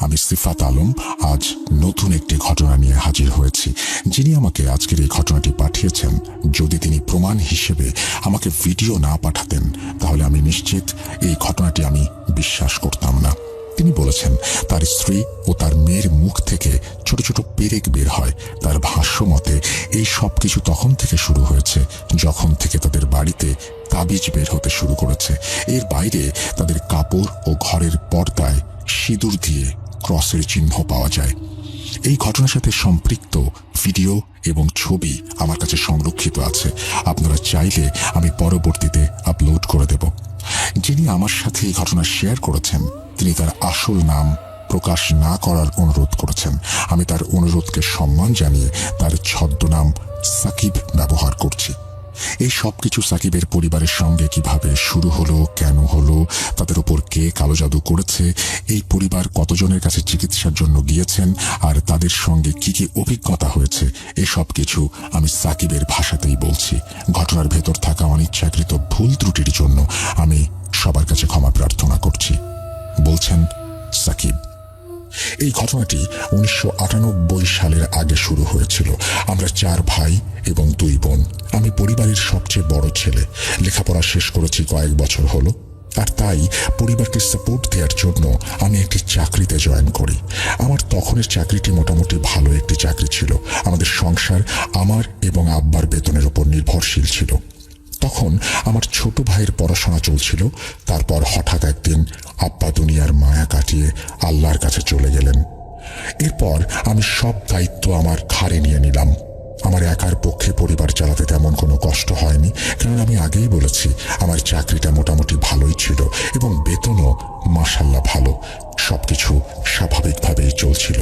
আমি সিফাত আলম আজ নতুন একটি ঘটনা নিয়ে হাজির হয়েছি। যিনি আমাকে আজকের এই ঘটনাটি পাঠিয়েছেন, যদি তিনি প্রমাণ হিসেবে আমাকে ভিডিও না পাঠাতেন তাহলে আমি নিশ্চিত এই ঘটনাটি আমি বিশ্বাস করতাম না। তিনি বলেছেন তার স্ত্রী ও তার মেয়ের মুখ থেকে ছোট ছোট পেরেক বের হয়। তার ভাষ্য মতে এই সব কিছু তখন থেকে শুরু হয়েছে যখন থেকে তাদের বাড়িতে তাবিজ বের হতে শুরু করেছে। এর বাইরে তাদের কাপড় ও ঘরের পর্দায় সিঁদুর দিয়ে ক্রসের চিহ্ন পাওয়া যায়। এই ঘটনার সাথে সম্পৃক্ত ভিডিও এবং ছবি আমার কাছে সংরক্ষিত আছে। আপনারা চাইলে আমি পরবর্তীতে আপলোড করে দেব। যিনি আমার সাথে এই ঘটনা শেয়ার করেছেন তিনি তার আসল নাম প্রকাশ না করার অনুরোধ করেছেন। আমি তার অনুরোধকে সম্মান জানিয়ে তার ছদ্মনাম সাকিব ব্যবহার করছি। এই সব কিছু সাকিবের পরিবারের সঙ্গে কিভাবে শুরু হলো, কেন হলো, তাদের উপর কে কালো জাদু করেছে, এই পরিবার কতজনের কাছে চিকিৎসার জন্য গিয়েছেন আর তাদের সঙ্গে কি কি অভিজ্ঞতা হয়েছে, এসব কিছু আমি সাকিবের ভাষাতেই বলছি। ঘটনার ভেতর থাকা অনিচ্ছাকৃত ভুল ত্রুটির জন্য আমি সবার কাছে ক্ষমা প্রার্থনা করছি। বলছেন সাকিব। এই ঘটনাটি 1998 সালের আগে শুরু হয়েছিল। আমরা 4 ভাই এবং 2 বোন। আমি পরিবারের সবচেয়ে বড় ছেলে। লেখাপড়া শেষ করেছি কয়েক বছর হলো, আর তাই পরিবারকে সাপোর্ট দেওয়ার জন্য আমি একটি চাকরিতে জয়েন করি। আমার তখনের চাকরিটি মোটামুটি ভালো একটি চাকরি ছিল। আমাদের সংসার আমার এবং আব্বার বেতনের উপর নির্ভরশীল ছিল। তখন আমার ছোট ভাইয়ের পড়াশোনা চলছিল। তারপর হঠাৎ একদিন আব্বা দুনিয়ার মায়া কাটিয়ে আল্লাহর কাছে চলে গেলেন। এরপর আমি সব দায়িত্ব আমার ঘাড়ে নিয়ে নিলাম। আমার একার পক্ষে পরিবার চালাতে তেমন কোনো কষ্ট হয়নি, কারণ আমি আগেই বলেছি আমার চাকরিটা মোটামুটি ভালোই ছিল এবং বেতনও মাশাআল্লাহ ভালো। সবকিছু স্বাভাবিকভাবেই চলছিল।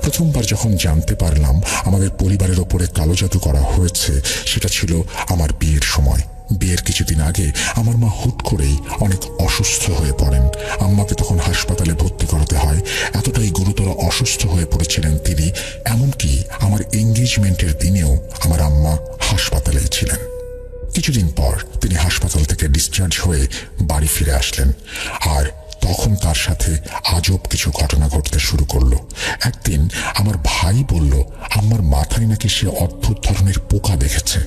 প্রথমবার যখন জানতে পারলাম আমাদের পরিবারের ওপরে কালো জাদু করা হয়েছে, সেটা ছিল আমার বিয়ের সময়। বিয়ের কিছুদিন আগে আমার মা হুট করেই অনেক অসুস্থ হয়ে পড়েন। আম্মাকে তখন হাসপাতালে ভর্তি করাতে হয়। এতটাই গুরুতর অসুস্থ হয়ে পড়েছিলেন তিনি, এমনকি আমার এঙ্গেজমেন্টের দিনেও আমার আম্মা হাসপাতালেই ছিলেন। কিছুদিন পর তিনি হাসপাতাল থেকে ডিসচার্জ হয়ে বাড়ি ফিরে আসলেন, আর তখন তার সাথে আজব কিছু ঘটনা ঘটতে শুরু করলো। একদিন আমার ভাই বলল আম্মার মাথায় নাকি সে অদ্ভুত ধরনের পোকা দেখেছে।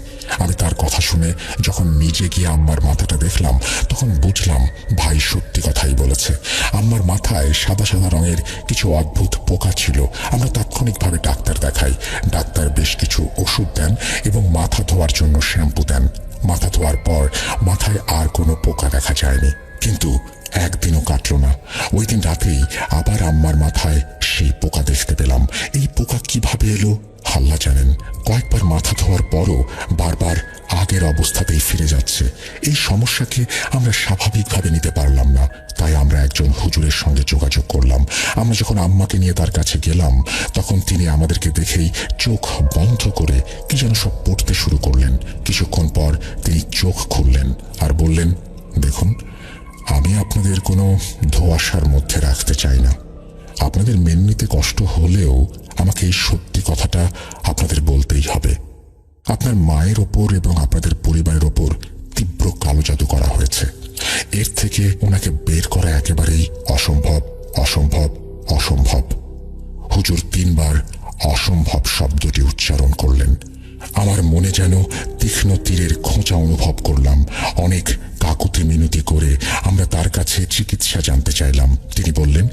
আমি তার কথা শুনে যখন নিজে গিয়ে আম্মার মাথাটা দেখলাম, তখন বুঝলাম ভাই সত্যি কথাই বলেছে। আম্মার মাথায় সাদা সাদা রঙের কিছু অদ্ভুত পোকা ছিল। আমরা তাৎক্ষণিকভাবে ডাক্তার দেখাই। ডাক্তার বেশ কিছু ওষুধ দেন এবং মাথা ধোয়ার জন্য শ্যাম্পু দেন। মাথা ধোয়ার পর মাথায় আর কোনো পোকা দেখা যায়নি, কিন্তু একদিনও কাটল না। ওই দিন রাতেই আবার আম্মার মাথায় সেই পোকা দেখতে পেলাম। এই পোকা কিভাবে এলো আল্লাহ জানেন। কয়েকবার মাথা ধোয়ার পরও বারবার আগের অবস্থাতেই ফিরে যাচ্ছে। এই সমস্যাকে আমরা স্বাভাবিকভাবে নিতে পারলাম না, তাই আমরা একজন হুজুরের সঙ্গে যোগাযোগ করলাম। আমরা যখন আম্মাকে নিয়ে তার কাছে গেলাম, তখন তিনি আমাদেরকে দেখেই চোখ বন্ধ করে কি যেন সব পড়তে শুরু করলেন। কিছুক্ষণ পর তিনি চোখ খুললেন আর বললেন, দেখুন, আমি আপনাদের কোনো ধোঁয়াশার মধ্যে রাখতে চাই না। আপনাদের মেনে নিতে কষ্ট হলেও আমাকে এই সত্যি কথাটা আপনাদের বলতেই হবে। আপনার মায়ের ওপর এবং আপনাদের পরিবারের ওপর তীব্র কালো জাদু করা হয়েছে। এর থেকে ওনাকে বের করা একেবারেই অসম্ভব, অসম্ভব, অসম্ভব। হুজুর 3 বার অসম্ভব শব্দটি উচ্চারণ করলেন। আমার মনে যেন তীক্ষ্ণ তীরের খোঁচা অনুভব করলাম। অনেক কাকুতি মিনতি করে আমরা তার কাছে চিকিৎসা জানতে চাইলাম। তিনি বললেন,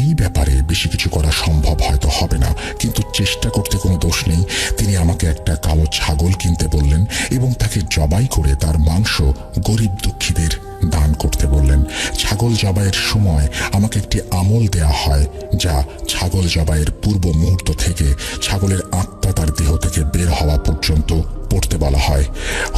এই ব্যাপারে বেশি কিছু করা সম্ভব হয়তো হবে না, কিন্তু চেষ্টা করতে কোনো দোষ নেই। তিনি আমাকে একটা কালো ছাগল কিনতে বললেন এবং তাকে জবাই করে তার মাংস গরিব দুঃখীদের দান করতে বললেন। ছাগল জবাইয়ের সময় আমাকে একটি আমল দেয়া হয়, যা ছাগল জবাইয়ের পূর্ব মুহূর্ত থেকে ছাগলের আত্মা তার দেহ থেকে বের হওয়া পর্যন্ত পড়তে বলা হয়।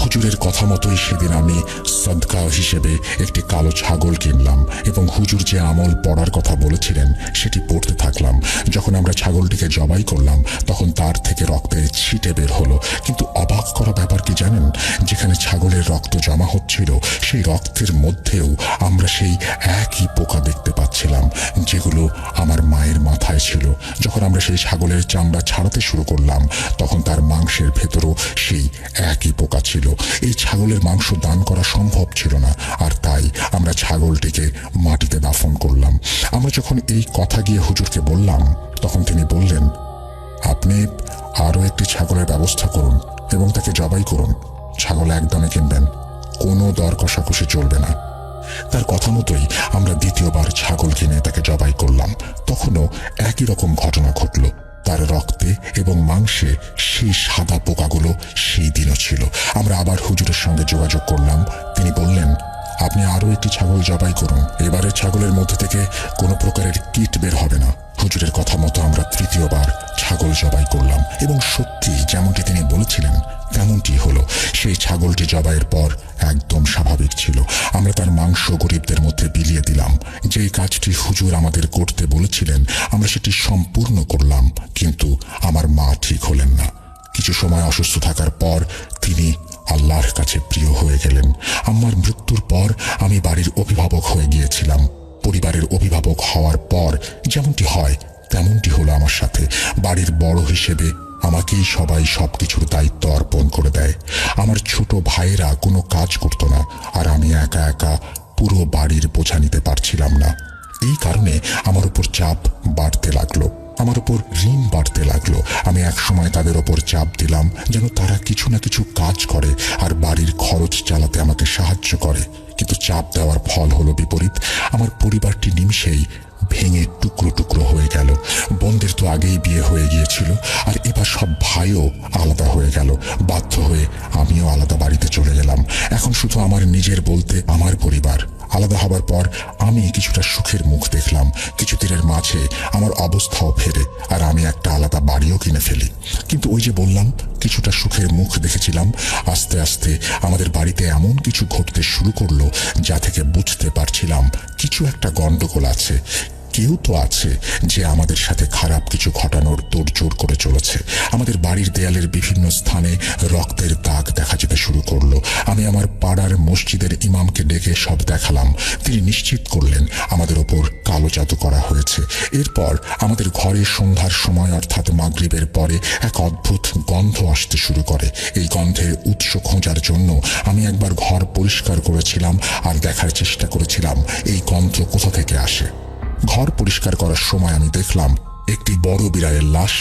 হুজুরের কথা মতোই সেদিন আমি সদকা হিসেবে একটি কালো ছাগল কিনলাম এবং হুজুর যে আমল পড়ার কথা বলেছিলেন সেটি পড়তে থাকলাম। যখন আমরা ছাগলটিকে জবাই করলাম, তখন তার থেকে রক্তের ছিটে বের হলো। কিন্তু অবাক করা ব্যাপার কি জানেন, যেখানে ছাগলের রক্ত জমা হচ্ছিল, সেই রক্তের মধ্যেও আমরা সেই একই পোকা দেখতে পাচ্ছিলাম, যেগুলো আমার মায়ের মাথায় অবস্থায় ছিল। যখন আমরা সেই ছাগলের চামড়া ছাড়াতে শুরু করলাম তখন তার মাংসের ভেতরও সেই একই পোকা ছিল। এই ছাগলের মাংস দান করা সম্ভব ছিল না, আর তাই আমরা ছাগলটিকে মাটিতে দাফন করলাম। আমরা যখন এই কথা গিয়ে হুজুরকে বললাম তখন তিনি বললেন, আপনি আরও একটি ছাগলের ব্যবস্থা করুন এবং তাকে জবাই করুন। ছাগল একদমে কিনবেন, কোনো দর কষাকষি চলবে না। তার কথা মতোই আমরা দ্বিতীয়বার ছাগল কিনে তাকে জবাই করলাম। তখনও একই রকম ঘটনা ঘটল। তার রক্তে এবং মাংসে সেই সাদা পোকাগুলো সেই দিনও ছিল। আমরা আবার হুজুরের সঙ্গে যোগাযোগ করলাম। তিনি বললেন, আপনি আরও একটি ছাগল জবাই করুন, এবারের ছাগলের মধ্যে থেকে কোনো প্রকারের কীট বের হবে না। হুজুরের কথা মতো আমরা তৃতীয়বার ছাগল জবাই করলাম এবং সত্যি যেমনটি তিনি বলেছিলেন তেমনটি হলো। সেই ছাগলটি জবাইয়ের পর একদম স্বাভাবিক ছিল। আমরা তার মাংস গরিবদের মধ্যে বিলিয়ে দিলাম। যেই কাজটি হুজুর আমাদের করতে বলেছিলেন আমরা সেটি সম্পূর্ণ করলাম, কিন্তু আমার মা ঠিক হলেন না। কিছু সময় অসুস্থ থাকার পর তিনি আল্লাহর কাছে প্রিয় হয়ে গেলেন। আমার মৃত্যুর পর আমি বাড়ির অভিভাবক হয়ে গিয়েছিলাম। পরিবারের অভিভাবক হওয়ার পর যেমনটি হয় তেমনটি হলো আমার সাথে। বাড়ির বড় হিসেবে আমাকেই সবাই সবকিছুর দায়িত্ব অর্পণ করে দেয়। আমার ছোট ভাইয়েরা কোনো কাজ করত না, আর আমি একা একা পুরো বাড়ির বোঝা নিতে পারছিলাম না। এই কারণে আমার উপর চাপ বাড়তে লাগলো, আমার উপর ঋণ বাড়তে লাগলো। আমি একসময় তাদের ওপর চাপ দিলাম যেন তারা কিছু না কিছু কাজ করে আর বাড়ির খরচ চালাতে আমাকে সাহায্য করে, কিন্তু চাপ দেওয়ার ফল হলো বিপরীত। আমার পরিবারটি নিমিষেই ভেঙে টুকরো টুকরো হয়ে গেল। বোনদের তো আগেই বিয়ে হয়ে গিয়েছিল, আর এবার সব ভাইও আলাদা হয়ে গেল। বাধ্য হয়ে আমিও আলাদা বাড়িতে চলে গেলাম। এখন শুধু আমার নিজের বলতে আমার পরিবার। আলাদা হবার পর আমি কিছুটা সুখের মুখ দেখলাম। কিছুদিনের মাঝে আমার অবস্থাও ফেরে আর আমি একটা আলাদা বাড়িও কিনে ফেলি। কিন্তু ওই যে বললাম কিছুটা সুখের মুখ দেখেছিলাম, আস্তে আস্তে আমাদের বাড়িতে এমন কিছু ঘটতে শুরু করলো যা থেকে বুঝতে পারছিলাম কিছু একটা গন্ডগোল আছে। কেউ তো আছে যে আমাদের সাথে খারাপ কিছু ঘটানোর তোড়জোড় করে চলেছে। আমাদের বাড়ির দেয়ালের বিভিন্ন স্থানে রক্তের দাগ দেখা যেতে শুরু করলো। আমি আমার পাড়ার মসজিদের ইমামকে ডেকে সব দেখালাম। তিনি নিশ্চিত করলেন আমাদের ওপর কালো জাদু করা হয়েছে। এরপর আমাদের ঘরে সন্ধ্যার সময় অর্থাৎ মাগরিবের পরে এক অদ্ভুত গন্ধ আসতে শুরু করে। এই গন্ধের উৎস খোঁজার জন্য আমি একবার ঘর পরিষ্কার করেছিলাম আর দেখার চেষ্টা করেছিলাম এই গন্ধ কোথা থেকে আসে। ঘর পরিষ্কার করার সময় আমি দেখলাম একটি বড় বিড়ালের লাশ,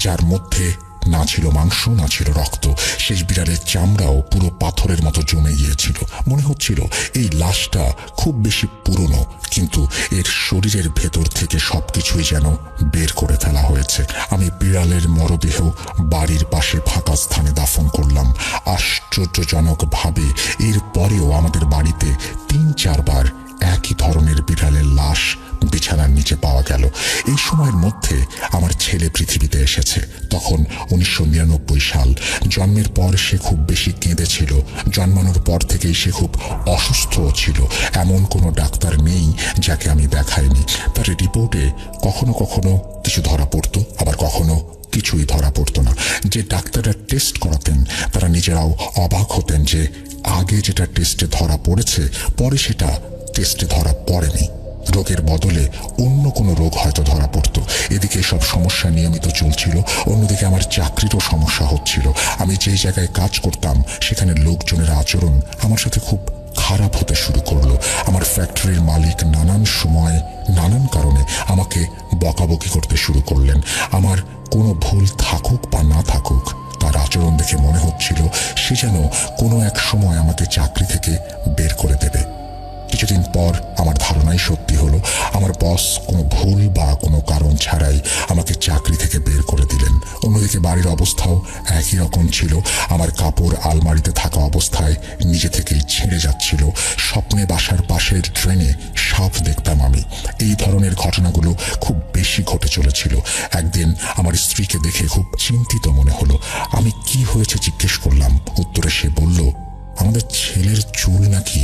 যার মধ্যে না ছিল মাংস না ছিল রক্ত। শেষ বিড়ালের চামড়াও পুরো পাথরের মতো জমে গিয়েছিল। মনে হচ্ছিল এই লাশটা খুব বেশি পুরনো, কিন্তু এর শরীরের ভেতর থেকে সবকিছুই যেন বের করে ফেলা হয়েছে। আমি বিড়ালের মরদেহ বাড়ির পাশে ফাঁকা স্থানে দাফন করলাম। আশ্চর্যজনকভাবে এর পরেও আমাদের বাড়িতে ৩-৪ বার একই ধরনের বিড়ালের লাশ বিছানার নিচে পাওয়া গেল। এই সময়ের মধ্যে আমার ছেলে পৃথিবীতে এসেছে। তখন 1999 সাল। জন্মের পর সে খুব বেশি কেঁদেছিল। জন্মানোর পর থেকেই সে খুব অসুস্থ ছিল। এমন কোনো ডাক্তার নেই যাকে আমি দেখাইনি। তার রিপোর্টে কখনো কখনো কিছু ধরা পড়তো, আবার কখনো কিছুই ধরা পড়তো না। যে ডাক্তাররা টেস্ট করাতেন তারা নিজেরাও অবাক হতেন যে আগে যেটা টেস্টে ধরা পড়েছে পরে সেটা টেস্টে ধরা পড়েনি। রোগের বদলে অন্য কোনো রোগ হয়তো ধরা পড়তো। এদিকে সব সমস্যা নিয়মিত চলছিল, অন্যদিকে আমার চাকরিরও সমস্যা হচ্ছিল। আমি যেই জায়গায় কাজ করতাম সেখানে লোকজনের আচরণ আমার সাথে খুব খারাপ হতে শুরু করলো। আমার ফ্যাক্টরির মালিক নানান সময় নানান কারণে আমাকে বকাবকি করতে শুরু করলেন। আমার কোনো ভুল থাকুক বা না থাকুক, তার আচরণ দেখে মনে হচ্ছিল সে যেন কোনো এক সময় আমাকে চাকরি থেকে বের করে দেবে। কিছুদিন পর আমার ধারণাই সত্যি হলো। আমার বস কোনো ভুল বা কোনো কারণ ছাড়াই আমাকে চাকরি থেকে বের করে দিলেন। অন্যদিকে বাড়ির অবস্থাও একই রকম ছিল। আমার কাপড় আলমারিতে থাকা অবস্থায় নিজে থেকেই ছিঁড়ে যাচ্ছিল। স্বপ্নে বাসার পাশের ট্রেনে সাপ দেখতাম আমি। এই ধরনের ঘটনাগুলো খুব বেশি ঘটে চলেছিল। একদিন আমার স্ত্রীকে দেখে খুব চিন্তিত মনে হলো। আমি কি হয়েছে জিজ্ঞেস করলাম। উত্তরে সে বলল, আমাদের ছেলের চুল নাকি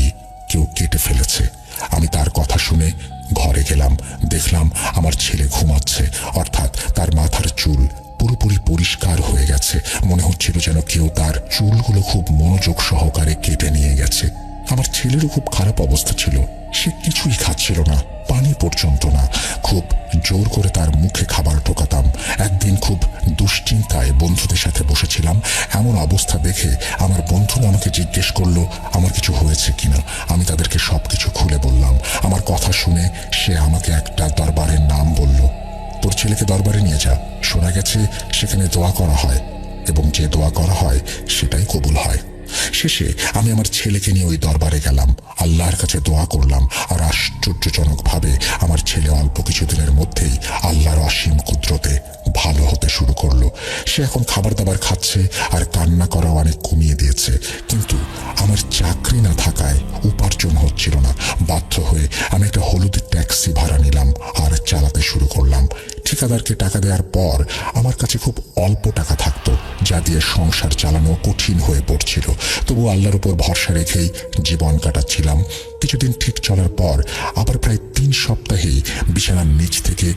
কেউ কেটে ফেলেছে। আমি তার কথা শুনে ঘরে গেলাম। দেখলাম আমার ছেলে ঘুমাচ্ছে, অর্থাৎ তার মাথার চুল পুরোপুরি পরিষ্কার হয়ে গেছে। মনে হচ্ছিল যেন কেউ তার চুলগুলো খুব মনোযোগ সহকারে কেটে নিয়ে গেছে। আমার ছেলেরও খুব খারাপ অবস্থা ছিল। সে কিছুই খাচ্ছিল না, পানি পর্যন্ত না। খুব জোর করে তার মুখে খাবার ঢোকাতাম। একদিন খুব দুশ্চিন্তায় বন্ধুদের সাথে বসেছিলাম। এমন অবস্থা দেখে আমার বন্ধুরা আমাকে জিজ্ঞেস করলো আমার কিছু হয়েছে কিনা। আমি তাদেরকে সবকিছু খুলে বললাম। আমার কথা শুনে সে আমাকে একটা দরবারের নাম বলল। তোর ছেলেকে দরবারে নিয়ে যা, শোনা গেছে সেখানে দোয়া করা হয় এবং যে দোয়া করা হয় সেটাই কবুল হয়। শেষে আমি আমার ছেলেকে নিয়ে ওই দরবারে গেলাম, আল্লাহর কাছে দোয়া করলাম। আর আশ্চর্যজনকভাবে আমার ছেলে অল্প কিছুদিনের মধ্যেই আল্লাহর অসীম কুদরতে ভালো হতে শুরু করলো। সে এখন খাবার দাবার খাচ্ছে আর কান্না করাও অনেক কমিয়ে দিয়েছে। কিন্তু আমার চাকরি না থাকায় উপার্জন হচ্ছিল না। বাধ্য হয়ে আমি একটা হলুদ ট্যাক্সি ভাড়া নিলাম আর চালাতে শুরু করলাম। ঠিকাদারকে টাকা দেওয়ার পর আমার কাছে খুব অল্প টাকা থাকতো, যা দিয়ে সংসার চালানো কঠিন হয়ে পড়ছিল। তবু আল্লাহর উপর ভরসা রেখেই জীবন কাটাচ্ছিলাম। কিছুদিন ঠিক চলার পর আবার প্রায় 3 সপ্তাহেই বিছানার নিচ থেকে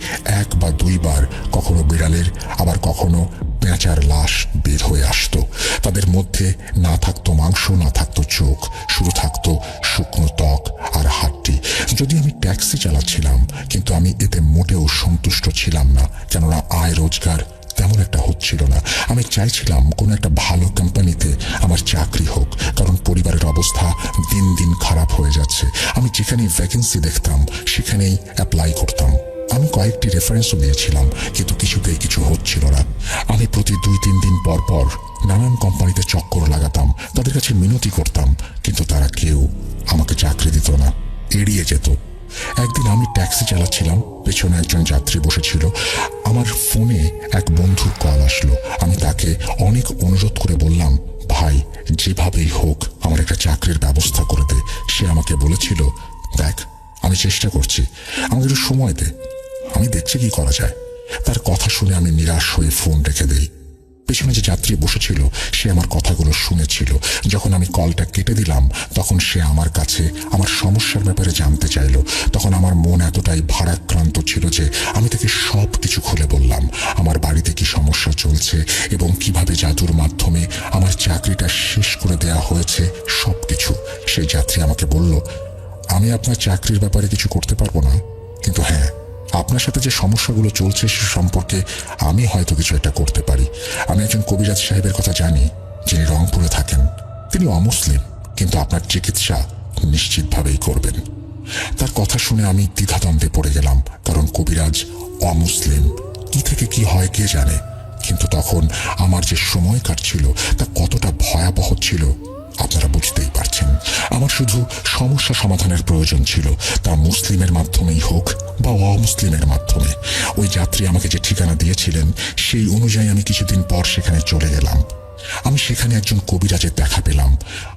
1 বা 2 বার কখনো বিড়ালের আবার কখনো পেঁচার লাশ বের হয়ে আসতো। তাদের মধ্যে না থাকতো মাংস, না থাকতো চোখ, শুধু থাকতো শুকনো ত্বক আর হাড্ডি। যদি আমি ট্যাক্সি চালাচ্ছিলাম, কিন্তু আমি এতে মোটেও সন্তুষ্ট ছিলাম না, কেননা আয় রোজগার তেমন একটা হচ্ছিল না। আমি চাইছিলাম কোনো একটা ভালো কোম্পানিতে আমার চাকরি হোক, কারণ পরিবারের অবস্থা দিন দিন খারাপ হয়ে যাচ্ছে। আমি যেখানেই ভ্যাকেন্সি দেখতাম সেখানেই অ্যাপ্লাই করতাম। আমি কয়েকটি রেফারেন্সও দিয়েছিলাম, কিন্তু কিছুতেই কিছু হচ্ছিল না। আমি প্রতি 2-3 দিন পর পর নানান কোম্পানিতে চক্কর লাগাতাম, তাদের কাছে মিনতি করতাম, কিন্তু তারা কেউ আমাকে চাকরি দিত না, এড়িয়ে যেত। একদিন আমি ট্যাক্সি চালাচ্ছিলাম, পেছনে একজন যাত্রী বসেছিল। আমার ফোনে এক বন্ধুর কল আসলো। আমি তাকে অনেক অনুরোধ করে বললাম, ভাই যেভাবেই হোক আমার একটা চাকরির ব্যবস্থা করে দে। সে আমাকে বলেছিল, দেখ আমি চেষ্টা করছি, আমাকে একটু সময় দে, আমি দেখছি কি করা যায়। তার কথা শুনে আমি নিরাশ হয়ে ফোন রেখে দেই। পেছনে যে যাত্রী বসেছিল সে আমার কথাগুলো শুনেছিল। যখন আমি কলটা কেটে দিলাম তখন সে আমার কাছে আমার সমস্যার ব্যাপারে জানতে চাইল। তখন আমার মন এতটাই ভারাক্রান্ত ছিল যে আমি তাকে সব কিছু খুলে বললাম, আমার বাড়িতে কি সমস্যা চলছে এবং কিভাবে জাদুর মাধ্যমে আমার চাকরিটা শেষ করে দেয়া হয়েছে, সবকিছু। সেই যাত্রী আমাকে বলল, আমি আপনার চাকরির ব্যাপারে কিছু করতে পারবো না, কিন্তু হ্যাঁ আপনার সাথে যে সমস্যাগুলো চলছে সে সম্পর্কে আমি হয়তো কিছু একটা করতে পারি। আমি একজন কবিরাজ সাহেবের কথা জানি, যিনি রংপুরে থাকেন। তিনি অমুসলিম, কিন্তু আপনার চিকিৎসা নিশ্চিতভাবেই করবেন। তার কথা শুনে আমি দ্বিধাদ্বন্দ্বে পড়ে গেলাম, কারণ কবিরাজ অমুসলিম, কি থেকে কি হয় কে জানে। কিন্তু তখন আমার যে সময় কাটছিল তা কতটা ভয়াবহ ছিল আপনারা বুঝতেই পারছেন। আমার শুধু সমস্যা সমাধানের প্রয়োজন ছিল, তা মুসলিমের মাধ্যমেই হোক বা অমুসলিমের মাধ্যমে। ওই যাত্রী আমাকে যে ঠিকানা দিয়েছিলেন সেই অনুযায়ী আমি কিছুদিন পর সেখানে চলে গেলাম। আমি সেখানে একজন কবিরাজের দেখা পেলাম।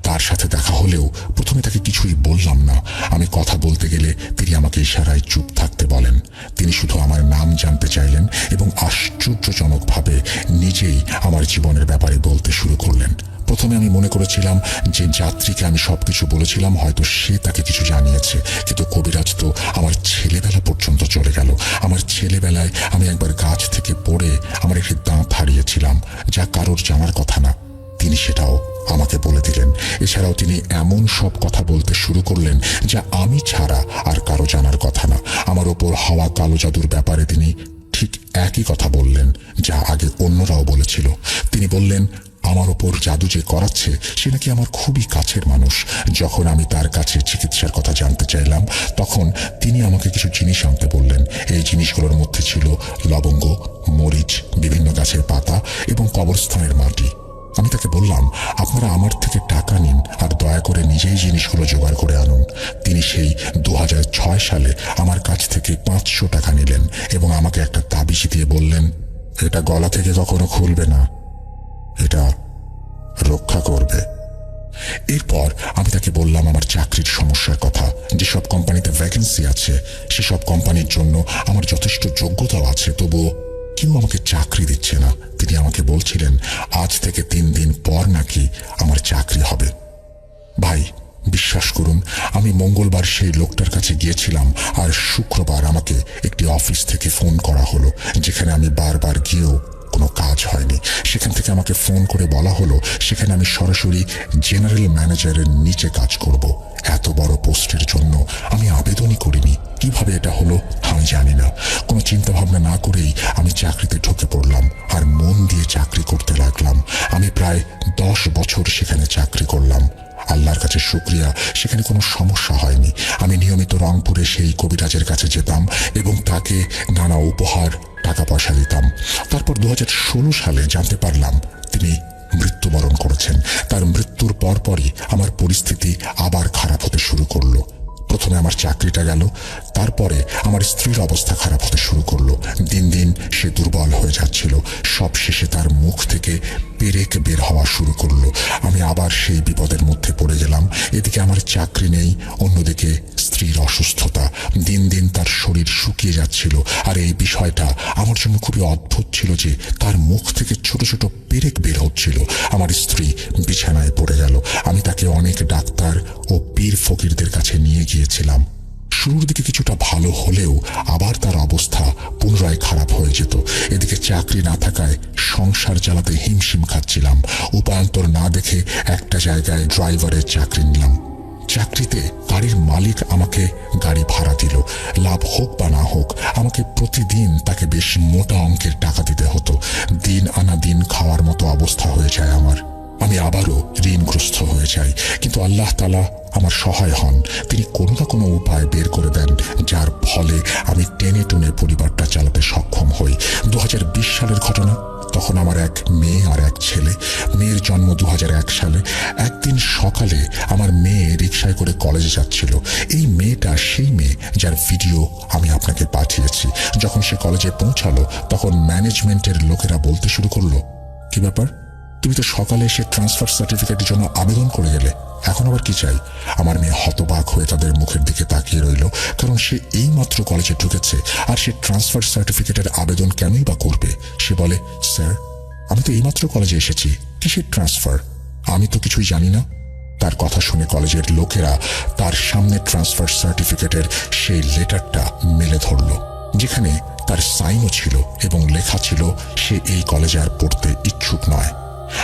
তার সাথে দেখা হলেও প্রথমে তাকে কিছুই বললাম না। আমি কথা বলতে গেলে তিনি আমাকে ইশারায় চুপ থাকতে বলেন। তিনি শুধু আমার নাম জানতে চাইলেন এবং আশ্চর্যজনকভাবে নিজেই আমার জীবনের ব্যাপারে বলতে শুরু করলেন। প্রথমে আমি মনে করেছিলাম যে যাত্রীকে আমি সবকিছু বলেছিলাম, হয়তো সে তাকে কিছু জানিয়েছে, কিন্তু কবিরাজ তো আমার ছেলেবেলা পর্যন্ত চলে গেল। আমার ছেলেবেলায় আমি একবার গাছ থেকে পড়ে আমার একটি দাঁত হারিয়েছিলাম, যা কারোর জানার কথা না। তিনি সেটাও আমাকে বলে দিলেন। এছাড়াও তিনি এমন সব কথা বলতে শুরু করলেন যা আমি ছাড়া আর কারো জানার কথা না। আমার ওপর হওয়া কালো জাদুর ব্যাপারে তিনি ঠিক একই কথা বললেন যা আগে অন্যরাও বলেছিল। তিনি বললেন, আমার ওপর জাদু যে করাচ্ছে সে নাকি আমার খুবই কাছের মানুষ। যখন আমি তার কাছে চিকিৎসার কথা জানতে চাইলাম তখন তিনি আমাকে কিছু জিনিস আনতে বললেন। এই জিনিসগুলোর মধ্যে ছিল লবঙ্গ, মরিচ, বিভিন্ন গাছের পাতা এবং কবরস্থানের মাটি। আমি তাকে বললাম, আপনারা আমার থেকে টাকা নিন আর দয়া করে নিজেই জিনিসগুলো জোগাড় করে আনুন। তিনি সেই 2006 সালে আমার কাছ থেকে 500 টাকা নিলেন এবং আমাকে একটা তাবিজ দিয়ে বললেন, এটা গলা থেকে কখনো খুলবে না, এটা রক্ষা করবে। এরপর আমি তাকে বললাম আমার চাকরির সমস্যার কথা, যেসব কোম্পানিতে ভ্যাকেন্সি আছে সেসব কোম্পানির জন্য আমার যথেষ্ট যোগ্যতাও আছে, তবুও কেউ আমাকে চাকরি দিচ্ছে না। তিনি আমাকে বলছিলেন আজ থেকে 3 দিন পর নাকি আমার চাকরি হবে। ভাই বিশ্বাস করুন, আমি মঙ্গলবার সেই লোকটার কাছে গিয়েছিলাম আর শুক্রবার আমাকে একটি অফিস থেকে ফোন করা হলো, যেখানে আমি বারবার গিয়েও কোনো কাজ কাজ হয়নি। সেখান থেকে আমাকে ফোন করে বলা হলো সেখানে আমি সরাসরি জেনারেল ম্যানেজারের নিচে কাজ করব। এত বড় পোস্টের জন্য আমি আবেদনই করিনি। কিভাবে এটা হলো আমি জানি না। কোনো চিন্তা ভাবনা না করেই আমি চাকরিতে ঢুকে পড়লাম আর মন দিয়ে চাকরি করতে লাগলাম। আমি প্রায় 10 বছর সেখানে চাকরি করলাম। আল্লাহর কাছে শুকরিয়া, সেখানে কোনো সমস্যা হয়নি। আমি নিয়মিত রংপুরে সেই কবিরাজের কাছে যেতাম এবং তাকে নানা উপহার, টাকা পয়সা দিতাম। তারপর 2016 সালে জানতে পারলাম তিনি মৃত্যুবরণ করেছেন। তার মৃত্যুর পরপরই আমার পরিস্থিতি আবার খারাপ হতে শুরু করলো। প্রথমে আমার চাকরিটা গেল, তারপরে আমার স্ত্রীর অবস্থা খারাপ হতে শুরু করলো। দিন দিন সে দুর্বল হয়ে যাচ্ছিল। সব শেষে তার মুখ থেকে পেরেক বের হওয়া শুরু করলো। আমি আবার সেই বিপদের মধ্যে পড়ে গেলাম। এদিকে আমার চাকরি নেই, অন্যদিকে স্ত্রীর অসুস্থতা। দিন দিন তার শরীর শুকিয়ে যাচ্ছিল। আর এই বিষয়টা আমার জন্য খুবই অদ্ভুত ছিল যে তার মুখ থেকে ছোট ছোট পেরেক বের হচ্ছিল। আমার স্ত্রী বিছানায় পড়ে গেল। আমি তাকে অনেক ডাক্তার ও পীর ফকিরদের কাছে নিয়ে গিয়েছিলাম। শুরুর দিকে কিছুটা ভালো হলেও আবার তার অবস্থা পুনরায় খারাপ হয়ে যেত। এদিকে চাকরি না থাকায় সংসার চালাতে হিমশিম খাচ্ছিলাম। উপায়ন্তর না দেখে একটা জায়গায় ড্রাইভারের চাকরি নিলাম। চাকরিতে গাড়ির মালিক আমাকে গাড়ি ভাড়া দিল। লাভ হোক বা না হোক আমাকে প্রতিদিন তাকে বেশ মোটা অঙ্কের টাকা দিতে হতো। দিন আনা দিন খাওয়ার মতো অবস্থা হয়ে যায় আমার। আমি আবারও ঋণগ্রস্ত হয়ে যাই, কিন্তু আল্লাহ তাআলা আমার সহায় হন। তিনি কোনো না কোনো উপায় বের করে দেন, যার ফলে আমি টেনে টুনে পরিবারটা চালাতে সক্ষম হই। 2020 সালের ঘটনা। তখন আমার এক মেয়ে আর এক ছেলে। মেয়ের জন্ম 2001 সালে। একদিন সকালে আমার মেয়ে রিকশায় করে কলেজে যাচ্ছিল। এই মেয়েটা সেই মেয়ে যার ভিডিও আমি আপনাকে পাঠিয়েছি। যখন সে কলেজে পৌঁছালো তখন ম্যানেজমেন্টের লোকেরা বলতে শুরু করলো, কি ব্যাপার, তুমি তো সকালে এসে ট্রান্সফার সার্টিফিকেটের জন্য আবেদন করে গেলে, এখন আবার কি চাই? আমার মেয়ে হতবাক হয়ে তাদের মুখের দিকে তাকিয়ে রইল, কারণ সে এইমাত্র কলেজে ঢুকেছে আর সে ট্রান্সফার সার্টিফিকেটের আবেদন কেনই বা করবে। সে বলে, স্যার আমি তো এইমাত্র কলেজে এসেছি, কিসের ট্রান্সফার? আমি তো কিছুই জানি না। তার কথা শুনে কলেজের লোকেরা তার সামনে ট্রান্সফার সার্টিফিকেটের সেই লেটারটা মেলে ধরল, যেখানে তার সাইনও ছিল এবং লেখা ছিল সে এই কলেজে আর পড়তে ইচ্ছুক নয়।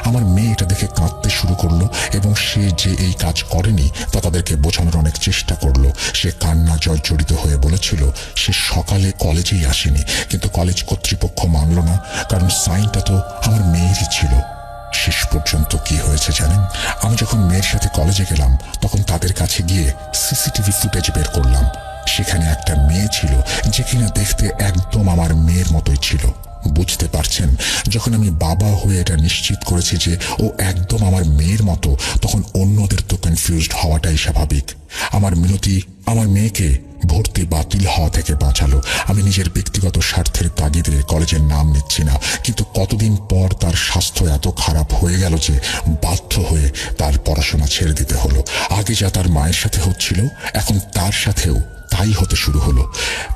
আমার মেয়ে এটা দেখে কাঁদতে শুরু করলো এবং সে যে এই কাজ করেনি তা তাদেরকে বোঝানোর অনেক চেষ্টা করলো। সে কান্না জর্জরিত হয়ে বলেছিল সে সকালে কলেজেই আসেনি, কিন্তু কলেজ কর্তৃপক্ষ মানল না, কারণ সাইনটা তো আমার মেয়েরই ছিল। শেষ পর্যন্ত কি হয়েছে জানেন? আমি যখন মেয়ের সাথে কলেজে গেলাম তখন তাদের কাছে গিয়ে সিসিটিভি ফুটেজ বের করলাম। সেখানে একটা মেয়ে ছিল যে কিনা দেখতে একদম আমার মেয়ের মতোই ছিল। বুঝতে পারছেন, যখন আমি বাবা হয়ে এটা নিশ্চিত করেছি যে ও একদম আমার মেয়ের মতো, তখন অন্যদের তো কনফিউজড হওয়াটাই স্বাভাবিক। আমার মিনতি আমার মেয়েকে ভর্তি বাতিল হওয়া থেকে বাঁচালো। আমি নিজের ব্যক্তিগত স্বার্থের তাগিদে কলেজের নাম নিচ্ছি না, কিন্তু কতদিন পর তার স্বাস্থ্য এত খারাপ হয়ে গেল যে বাধ্য হয়ে তার পড়াশোনা ছেড়ে দিতে হলো। আগে যা তার মায়ের সাথে হচ্ছিল এখন তার সাথেও তাই হতে শুরু হলো।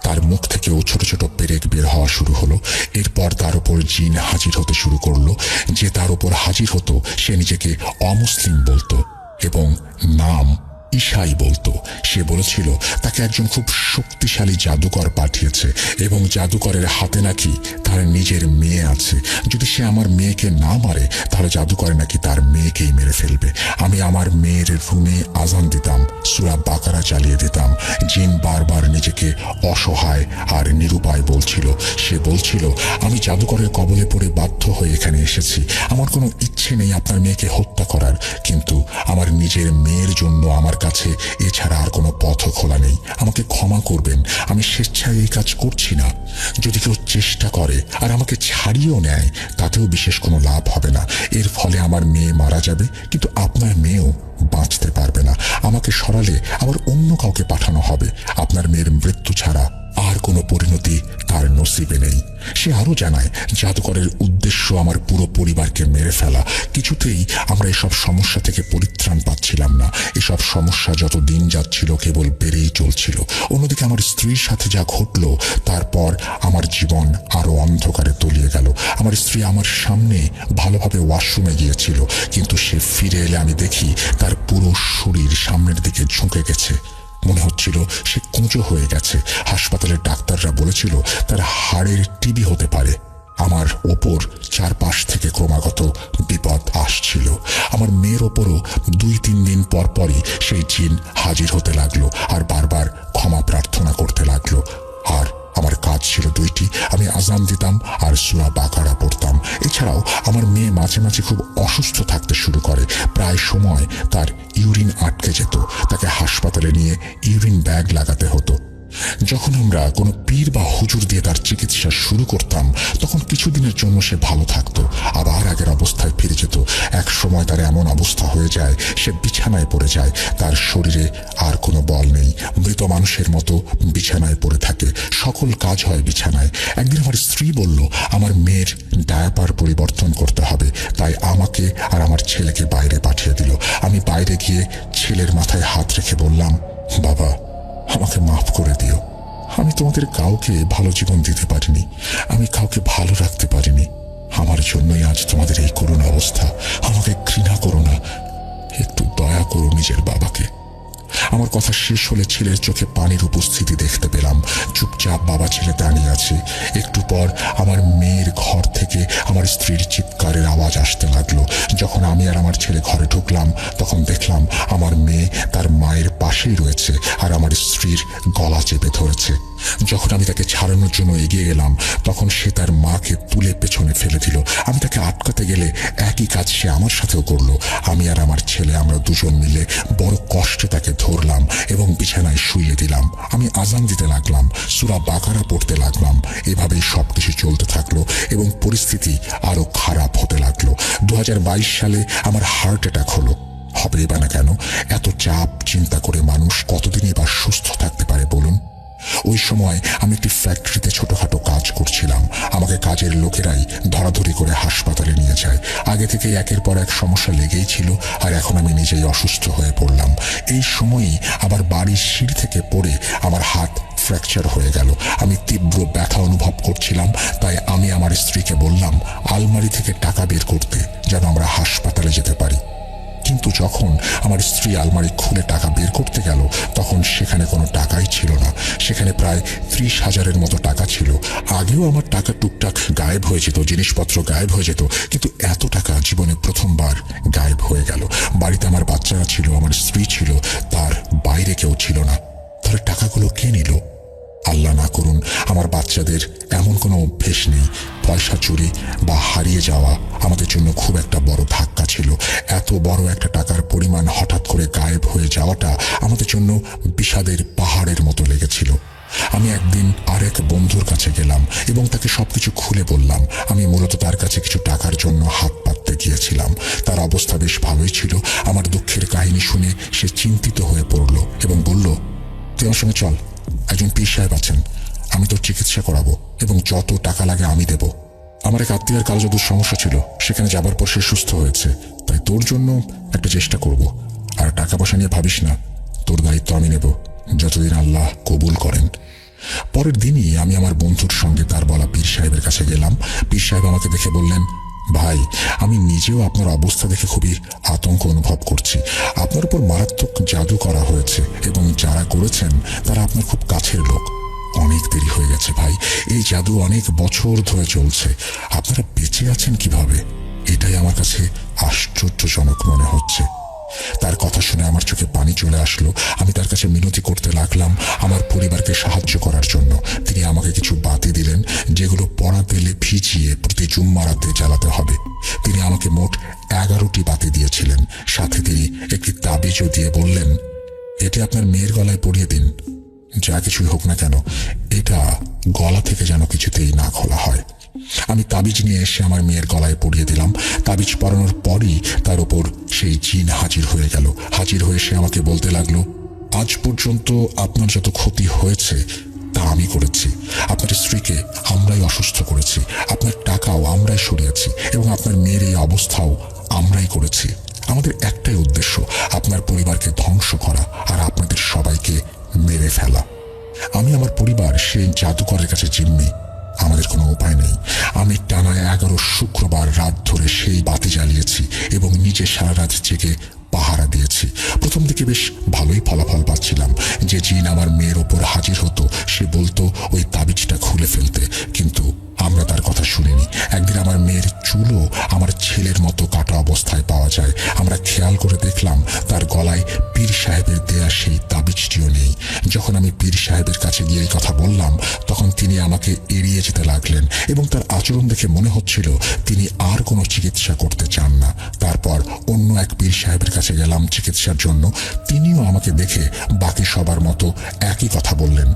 তার মুখ থেকেও ছোট ছোট পেরেক বের হওয়া শুরু হলো। এরপর তার উপর জিন হাজির হতে শুরু করলো। যে তার উপর হাজির হতো সে নিজেকে অমুসলিম বলতো এবং নাম ঈশাই বলতো। সে বলেছিল তাকে একজন খুব শক্তিশালী জাদুকর পাঠিয়েছে এবং জাদুকরের হাতে নাকি তার নিজের মেয়ে আছে। যদি সে আমার মেয়েকে না মারে তাহলে জাদুকর নাকি তার মেয়েকেই মেরে ফেলবে। আমি আমার মেয়ের রুমে আজান দিতাম, সূরা বাকারা চালিয়ে দিতাম। জিন বারবার নিজেকে অসহায় আর নিরুপায় বলছিল। সে বলছিল, আমি জাদুকরের কবলে পড়ে বাধ্য হয়ে এখানে এসেছি। আমার কোনো ইচ্ছে নেই আপনার মেয়েকে হত্যা করার, কিন্তু আমার নিজের মেয়ের জন্য আমার কাছে এছাড়া আর কোনো পথ খোলা নেই। আমাকে ক্ষমা করবেন, আমি স্বেচ্ছায় এই কাজ করছি না। যদি কেউ চেষ্টা করে আর আমাকে ছাড়িয়েও নেয় তাতেও বিশেষ কোনো লাভ হবে না। এর ফলে আমার মেয়ে মারা যাবে, কিন্তু আপনার মেয়েও বাঁচতে পারবে না। আমাকে সরালে আবার অন্য কাউকে পাঠানো হবে। আপনার মেয়ের মৃত্যু ছাড়া আর কোনো পরিণতি তার নসিবে নেই। সে আরো জানায় জাদুকরের উদ্দেশ্য আমার পুরো পরিবারকে মেরে ফেলা। কিছুতেই আমরা এসব সমস্যা থেকে পরিত্রাণ পাচ্ছিলাম না। এসব সমস্যা যত দিন যাচ্ছিল কেবল বেড়েই চলছিল। অন্যদিকে আমার স্ত্রীর সাথে যা ঘটলো তারপর আমার জীবন আরো অন্ধকারে তলিয়ে গেল। আমার স্ত্রী আমার সামনে ভালোভাবে ওয়াশরুমে গিয়েছিল, কিন্তু সে ফিরে এলে আমি দেখি তার পুরো শরীর সামনের দিকে ঝুঁকে গেছে। মনে হচ্ছিল সে কুঁজো হয়ে গেছে। হাসপাতালের ডাক্তাররা বলেছিল তার হাড়ের টিবি হতে পারে। আমার ওপর চারপাশ থেকে ক্রমাগত বিপদ আসছিল। আমার মেয়ের ওপরও 2-3 দিন পর পরই সেই জিন হাজির হতে লাগলো আর বারবার ক্ষমা প্রার্থনা করতে লাগলো। আর আমার কাজ ছিল 2টি, আমি আজান দিতাম আর সূরা বাকারা পড়তাম। এছাড়াও আমার মেয়ে মাঝে মাঝে খুব অসুস্থ থাকতে শুরু করে। প্রায় সময় তার ইউরিন আটকে যেত, তাকে হাসপাতালে নিয়ে ইউরিন ব্যাগ লাগাতে হতো। যখন আমরা কোনো পীর বা হুজুর দিয়ে তার চিকিৎসা শুরু করতাম, তখন কিছুদিনের জন্য সে ভালো থাকতো, আবার আগের অবস্থায় ফিরে যেত। এক সময় তার এমন অবস্থা হয়ে যায়, সে বিছানায় পড়ে যায়, তার শরীরে আর কোনো বল নেই, মৃত মানুষের মতো বিছানায় পড়ে থাকে, সকল কাজ হয় বিছানায়। একদিন আমার স্ত্রী বলল আমার মেয়ের ডায়াপার পরিবর্তন করতে হবে, তাই আমাকে আর আমার ছেলেকে বাইরে পাঠিয়ে দিল। আমি বাইরে গিয়ে ছেলের মাথায় হাত রেখে বললাম, বাবা, আমাকে মাফ করে দিও। আমি তোমাদের কাউকে ভালো জীবন দিতে পারিনি, আমি কাউকে ভালো রাখতে পারিনি। আমার জন্যই আজ তোমাদের এই করুণ অবস্থা। আমাকে ঘৃণা করো না, একটু দয়া করো নিজের বাবাকে। আমার কথা শেষ হলে ছেলের চোখে পানির উপস্থিতি দেখতে পেলাম। চুপচাপ বাবা ছেলে দাঁড়িয়ে আছে। একটু পর আমার মেয়ের ঘর থেকে আমার স্ত্রীর চিৎকারের আওয়াজ আসতে লাগলো। যখন আমি আর আমার ছেলে ঘরে ঢুকলাম, তখন দেখলাম আমার মেয়ে তার মায়ের পাশেই রয়েছে আর আমার স্ত্রীর গলা চেপে ধরেছে। যখন আমি তাকে ছাড়ানোর জন্য এগিয়ে গেলাম, তখন সে তার মাকে তুলে পেছনে ফেলে দিল। আমি তাকে আটকাতে গেলে একই কাজ সে আমার সাথেও করলো। আমি আর আমার ছেলে আমরা দুজন মিলে বড় কষ্টে তাকে ধরলাম এবং বিছানায় শুইয়ে দিলাম। আমি আজান দিতে লাগলাম, সূরা বাকারা পড়তে লাগলাম। এভাবেই সবকিছু চলতে থাকলো এবং পরিস্থিতি আরো খারাপ হতে লাগলো। 2022 সালে আমার হার্ট অ্যাটাক হলো। হবে বা না কেন, এত চাপ চিন্তা করে মানুষ কতদিনই বা সুস্থ থাকতে পারে বলুন? ওই সময় আমি একটি ফ্যাক্টরিতে ছোটখাটো কাজ করছিলাম। আমাকে কাজের লোকেরাই ধরাধরি করে হাসপাতালে নিয়ে যায়। আগে থেকে একের পর এক সমস্যা লেগেই ছিল, আর এখন আমি নিজেই অসুস্থ হয়ে পড়লাম। এই সময়ই আবার বাড়ির সিঁড়ি থেকে পড়ে আমার হাত ফ্র্যাকচার হয়ে গেল। আমি তীব্র ব্যথা অনুভব করছিলাম, তাই আমি আমার স্ত্রীকে বললাম আলমারি থেকে টাকা বের করতে, যেন আমরা হাসপাতালে যেতে পারি। কিন্তু যখন আমার স্ত্রী আলমারি খুলে টাকা বের করতে গেল, তখন সেখানে কোনো টাকাই ছিল না। সেখানে প্রায় 30,000-এর মতো টাকা ছিল। আগেও আমার টাকা টুকটাক গায়েব হয়ে যেত, জিনিসপত্র গায়েব হয়ে যেত, কিন্তু এত টাকা জীবনে প্রথমবার গায়েব হয়ে গেল। বাড়িতে আমার বাচ্চারা ছিল, আমার স্ত্রী ছিল, তার বাইরে কেউ ছিল না। তাহলে টাকাগুলো কে নিল? আল্লাহ না করুন আমার বাচ্চাদের এমন কোনো অভ্যেস নেই। পয়সা চুরি বা হারিয়ে যাওয়া আমাদের জন্য খুব একটা বড় ধাক্কা ছিল। এত বড় একটা টাকার পরিমাণ হঠাৎ করে গায়েব হয়ে যাওয়াটা আমাদের জন্য বিষাদের পাহাড়ের মতো লেগেছিল। আমি একদিন আরেক বন্ধুর কাছে গেলাম এবং তাকে সবকিছু খুলে বললাম। আমি মূলত তার কাছে কিছু টাকার জন্য হাত পাততে গিয়েছিলাম। তার অবস্থা বেশ ভালোই ছিল। আমার দুঃখের কাহিনী শুনে সে চিন্তিত হয়ে পড়ল এবং বলল, তুই আমার সঙ্গে চল, একজন পীর সাহেব আছেন, আমি তোর চিকিৎসা করাবো এবং যত টাকা লাগে আমি দেব। আমার এক আত্মীয়ের কালজাদুর সমস্যা ছিল, সেখানে যাবার পর সে সুস্থ হয়েছে, তাই তোর জন্য একটা চেষ্টা করব। আর টাকা পয়সা নিয়ে ভাবিস না, তোর দায়িত্ব আমি নেব, যতদিন আল্লাহ কবুল করেন। পরের দিনই আমি আমার বন্ধুর সঙ্গে তার বলা পীর সাহেবের কাছে গেলাম। পীর সাহেব আমাকে দেখে বললেন, ভাই, আমি নিজেও আপনার অবস্থা দেখে খুবই আতঙ্ক অনুভব করছি। আপনার উপর মারাত্মক জাদু করা হয়েছে এবং যারা করেছেন তারা আপনার খুব কাছের লোক। অনেক দেরি হয়ে গেছে ভাই, এই জাদু অনেক বছর ধরে চলছে। আপনারা বেঁচে আছেন কিভাবে? এটাই আমার কাছে আশ্চর্যজনক মনে হচ্ছে। তার কথা শুনে আমার চোখে পানি চলে আসলো। আমি তার কাছে মিনতি করতে লাগলাম আমার পরিবারকে সাহায্য করার জন্য। তিনি আমাকে কিছু বাতি দিলেন, যেগুলো পড়া তেলে ভিজিয়ে প্রতি জুম্মা রাতে জ্বালাতে হবে। তিনি আমাকে মোট 11টি বাতি দিয়েছিলেন। সাথে তিনি একটি তাবিজও দিয়ে বললেন, এটি আপনার মেয়ের গলায় পরিয়ে দিন। যা কিছুই হোক না কেন, এটা গলা থেকে যেন কিছুতেই না খোলা হয়। আমি তাবিজ নিয়ে এসে আমার মেয়ের গলায় পরিয়ে দিলাম। তাবিজ পরানোর পরই তার উপর সেই জিন হাজির হয়ে গেল। হাজির হয়ে সে আমাকে বলতে লাগলো, আজ পর্যন্ত আপনার যত ক্ষতি হয়েছে তা আমি করেছি। আপনার স্ত্রীকে আমরাই অসুস্থ করেছি, আপনার টাকাও আমরাই সরিয়েছি এবং আপনার মেয়ের এই অবস্থাও আমরাই করেছি। আমাদের একটাই উদ্দেশ্য, আপনার পরিবারকে ধ্বংস করা আর আপনাদের সবাইকে মেরে ফেলা। আমি আমার পরিবার সেই জাদুকরের কাছে জিম্মি। আমাদের কোনো উপায় নেই। আমি টানা 11 শুক্রবার রাত ধরে সেই বাতি জ্বালিয়েছি এবং নিজে সারা রাত জেগে পাহারা দিয়েছি। প্রথম দিকে বেশ ভালোই ফলাফল পাচ্ছিলাম। যে জিন আমার মেয়ের ওপর হাজির হতো সে বলতো ওই তাবিজটা খুলে ফেলতে, কিন্তু আমরা তার কথা শুনিনি। একদিন আমার মেয়ের চুলও আমার ছেলের মতো কাটা অবস্থায় পাওয়া যায়। আমরা খেয়াল করে দেখলাম তার গলায় পীর সাহেবের দেয়া সেই তাবিজটিও নেই। যখন আমি পীর সাহেবের কাছে গিয়ে এই কথা বললাম, তখন তিনি আমাকে এড়িয়ে যেতে লাগলেন এবং তার আচরণ দেখে মনে হচ্ছিল তিনি আর কোনো চিকিৎসা করতে চান না। তারপর অন্য এক পীর সাহেবের কাছে গেলাম চিকিৎসার জন্য। তিনিও আমাকে দেখে বাকি সবার মতো একই কথা বললেন।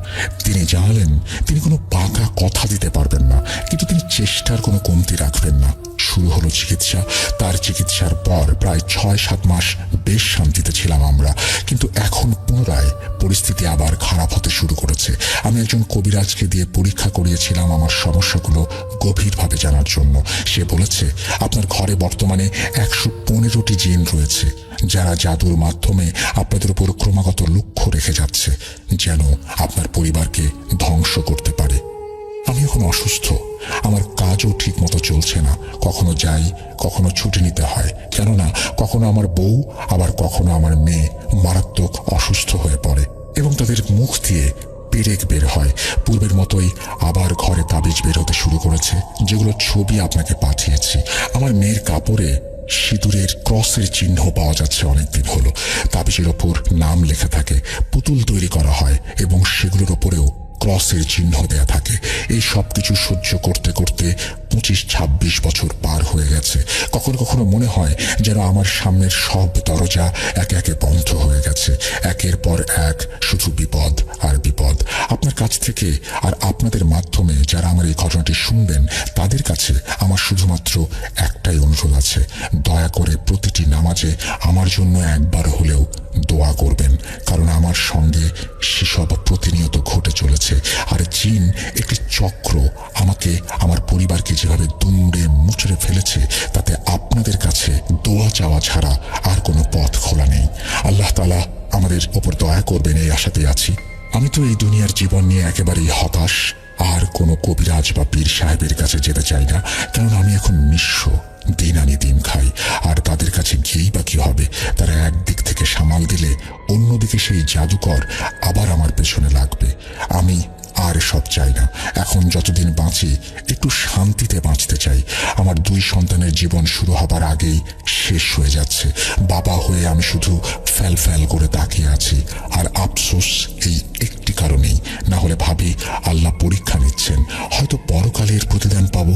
তিনি জানালেন তিনি কোনো পাকা কথা দিতে পারবেন না, কিন্তু তিনি চেষ্টার কোনো কমতি রাখবেন না। শুরু হলো চিকিৎসা। তার চিকিৎসার পর প্রায় 6-7 মাস বেশ শান্তিতে ছিলাম আমরা, কিন্তু এখন পুনরায় পরিস্থিতি আবার খারাপ হতে শুরু করেছে। আমি একজন কবিরাজকে দিয়ে পরীক্ষা করিয়েছিলাম আমার সমস্যাগুলো গভীরভাবে জানার জন্য। সে বলেছে আপনার ঘরে বর্তমানে 115টি জিন রয়েছে, যারা জাদুর মাধ্যমে আপনাদের উপর ক্রমাগত লক্ষ্য রেখে যাচ্ছে, যেন আপনার পরিবারকে ধ্বংস করতে পারে। আমি এখন অসুস্থ, আমার কাজও ঠিক মতো চলছে না। কখনো যাই, কখনো ছুটি নিতে হয়, কেননা কখনো আমার বউ আবার কখনো আমার মেয়ে মারাত্মক অসুস্থ হয়ে পড়ে এবং তাদের মুখ দিয়ে পেরেক বের হয়। পূর্বের মতোই আবার ঘরে তাবিজ বের হতে শুরু করেছে, যেগুলো ছবি আপনাকে পাঠিয়েছি। আমার মেয়ের কাপড়ে সিঁদুরের ক্রসের চিহ্ন পাওয়া যাচ্ছে অনেকদিন হলো। তাবিজের ওপর নাম লেখা থাকে, পুতুল তৈরি করা হয় এবং সেগুলোর ওপরেও ক্রসের চিহ্ন দেয়া থাকে। এই সব কিছু সহ্য করতে করতে 25-26 বছর পার হয়ে গেছে। কখনো কখনো মনে হয় যেন আমার সামনের সব দরজা একে একে বন্ধ হয়ে গেছে। একের পর এক শুধু বিপদ আর বিপদ। আপনার কাছ থেকে আর আপনাদের মাধ্যমে যারা আমার এই ঘটনাটি শুনবেন, তাদের কাছে আমার শুধুমাত্র একটাই অনুরোধ আছে, দয়া করে প্রতিটি নামাজে আমার জন্য একবার হলেও দোয়া করবেন, কারণ আমার সঙ্গে সেসব প্রতিনিয়ত ঘটে চলেছে। আর জিন একটি চক্র আমাকে, আমার পরিবারকে যেভাবে দুমড়ে মুচড়ে ফেলেছে, তাতে আপনাদের কাছে দোয়া চাওয়া ছাড়া আর কোনো পথ খোলা নেই। আল্লাহ তাআলা আমাদের ওপর দয়া করবেন এই আশাতেই আছি। আমি তো এই দুনিয়ার জীবন নিয়ে একেবারেই হতাশ। আর কোনো কবিরাজ বা পীর সাহেবের কাছে যেতে চাই না, কারণ আমি এখন নিঃস্ব, দিন আনি দিন খাই। আর তাদের কাছে গিয়েই বা কি হবে? তারা একদিক থেকে সামাল দিলে অন্যদিকে সেই জাদুকর আবার আমার পেছনে লাগবে। আমি আর সব চাই না। এখন যতদিন বাঁচি একটু শান্তিতে বাঁচতে চাই। আমার 2 সন্তানের জীবন শুরু হবার আগেই শেষ হয়ে যাচ্ছে। বাবা হয়ে আমি শুধু ফ্যাল ফ্যাল করে তাকিয়ে আছি। আর আফসোস এই একটি কারণেই, না হলে ভাবি আল্লাহ পরীক্ষা নিচ্ছেন, হয়তো পরকালে এর প্রতিদান পাবো।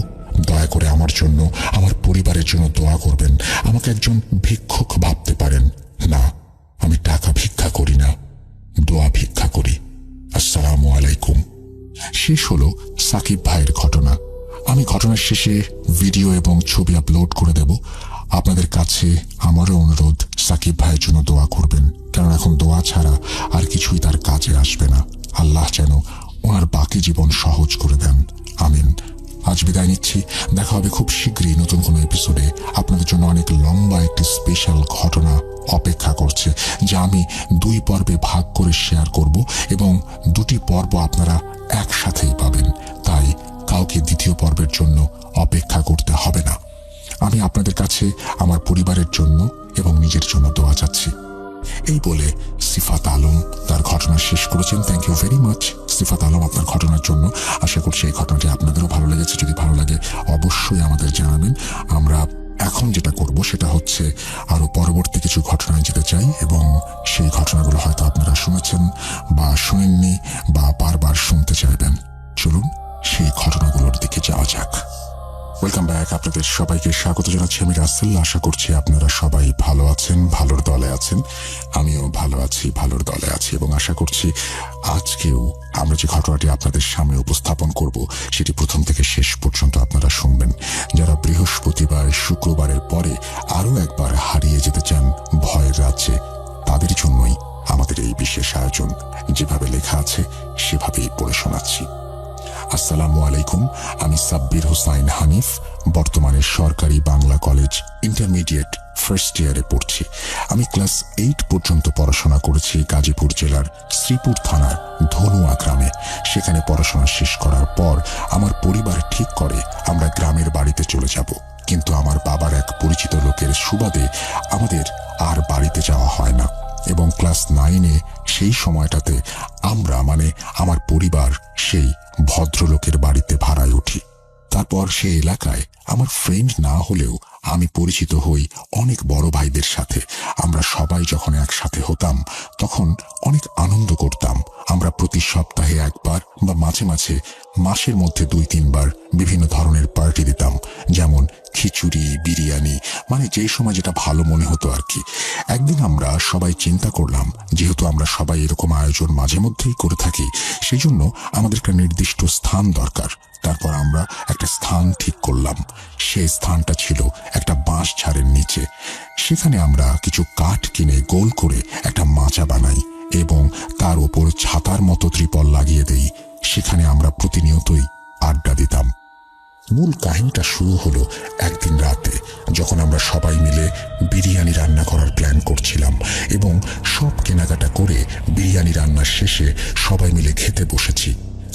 দয়া করে আমার জন্য, আমার পরিবারের জন্য দোয়া করবেন। আমাকে একজন ভিক্ষুক ভাবতে পারেন না, আমি টাকা ভিক্ষা করি না, দোয়া ভিক্ষা করি। আসসালামু আলাইকুম। শেষ হলো সাকিব ভাইয়ের ঘটনা। আমি ঘটনার শেষে ভিডিও এবং ছবি আপলোড করে দেব। আপনাদের কাছে আমারও অনুরোধ, সাকিব ভাইয়ের জন্য দোয়া করবেন, কারণ এখন দোয়া ছাড়া আর কিছুই তার কাজে আসবে না। আল্লাহ যেন ওনার বাকি জীবন সহজ করে দেন, আমিন। আজ বিদায় নিচ্ছি। দেখা হবে খুব শীঘ্রই নতুন কোনো এপিসোডে। আপনাদের জন্য অনেক লম্বা একটি স্পেশাল ঘটনা অপেক্ষা করছে, যা আমি 2 পর্বে ভাগ করে শেয়ার করব এবং 2টি পর্ব আপনারা একসাথেই পাবেন। তাই কাউকে দ্বিতীয় পর্বের জন্য অপেক্ষা করতে হবে না। আমি আপনাদের কাছে আমার পরিবারের জন্য এবং নিজের জন্য দোয়া চাচ্ছি। এই বলে সিফাত আলম তার ঘটনা শেষ করেছেন। থ্যাংক ইউ ভেরি মাচ সিফাত আলম আপনার ঘটনার জন্য। আশা করছি এই ঘটনাটি আপনাদেরও ভালো লেগেছে। যদি ভালো লাগে অবশ্যই আমাদের জানাবেন। আমরা এখন যেটা করব সেটা হচ্ছে আরো পরবর্তী কিছু ঘটনায় যেতে চাই, এবং সেই ঘটনাগুলো হয়তো আপনারা শুনেছেন বা শুনেননি বা বারবার শুনতে চাইবেন। চলুন সেই ঘটনাগুলোর দিকে যাওয়া যাক। Welcome back. আপনাদের সবাইকে স্বাগত জানাচ্ছি। আমি রাসেল। আশা করছি আপনারা সবাই ভালো আছেন, ভালোর দলে আছেন। আমিও ভালো আছি, ভালোর দলে আছি, এবং আশা করছি আজকেও আমরা যে ঘটনাটি আপনাদের সামনে উপস্থাপন করব সেটি প্রথম থেকে শেষ পর্যন্ত আপনারা শুনবেন। যারা বৃহস্পতিবার, শুক্রবারের পরে আরো একবার হারিয়ে যেতে চান ভয়ের রাজ্যে, তাদের জন্যই আমাদের এই বিশেষ আয়োজন। যেভাবে লেখা আছে সেভাবেই পড়ে শোনাচ্ছি। আসসালামু আলাইকুম। আমি সাব্বির হোসাইন হানিফ, বর্তমানে সরকারি বাংলা কলেজ ইন্টারমিডিয়েট ফার্স্ট ইয়ারে পড়ছি। আমি ক্লাস 8 পর্যন্ত পড়াশোনা করেছি গাজীপুর জেলার শ্রীপুর থানার ধনুয়া গ্রামে। সেখানে পড়াশোনা শেষ করার পর আমার পরিবার ঠিক করে আমরা গ্রামের বাড়িতে চলে যাব, কিন্তু আমার বাবার এক পরিচিত লোকের সুবাদে আমাদের আর বাড়িতে যাওয়া হয় না, এবং ক্লাস 9-এ সেই সময়টাতে আমরা, মানে আমার পরিবার, সেই ভদ্রলোকের বাড়িতে ভাড়ায় উঠি। তারপর সে এলাকায় আমার ফ্রেন্ড না হলেও আমি পরিচিত হই অনেক বড় ভাইদের সাথে। আমরা সবাই যখন একসাথে হতাম তখন অনেক আনন্দ করতাম। আমরা প্রতি সপ্তাহে একবার বা মাঝে মাঝে মাসের মধ্যে 2-3 বার বিভিন্ন ধরনের পার্টি দিতাম, যেমন খিচুড়ি, বিরিয়ানি, মানে যে সময় যেটা ভালো মনে হতো আর কি। একদিন আমরা সবাই চিন্তা করলাম, যেহেতু আমরা সবাই এরকম আয়োজন মাঝে মধ্যেই করে থাকি, সেই জন্য আমাদের একটা নির্দিষ্ট স্থান দরকার। তারপর আমরা একটা স্থান ঠিক করলাম। সেই স্থানটা ছিল একটা বাঁশ ঝাড়ের নিচে। সেখানে আমরা কিছু কাঠ কিনে গোল করে একটা মাচা বানাই এবং তার উপর ছাতার মতো ত্রিপল লাগিয়ে দেই। সেখানে আমরা প্রতিনিয়তই আড্ডা দিতাম। মূল কাহিনীটা শুরু হলো একদিন রাতে, যখন আমরা সবাই মিলে বিরিয়ানি রান্না করার প্ল্যান করছিলাম এবং সব কেনাকাটা করে বিরিয়ানি রান্নার শেষে সবাই মিলে খেতে বসেছি।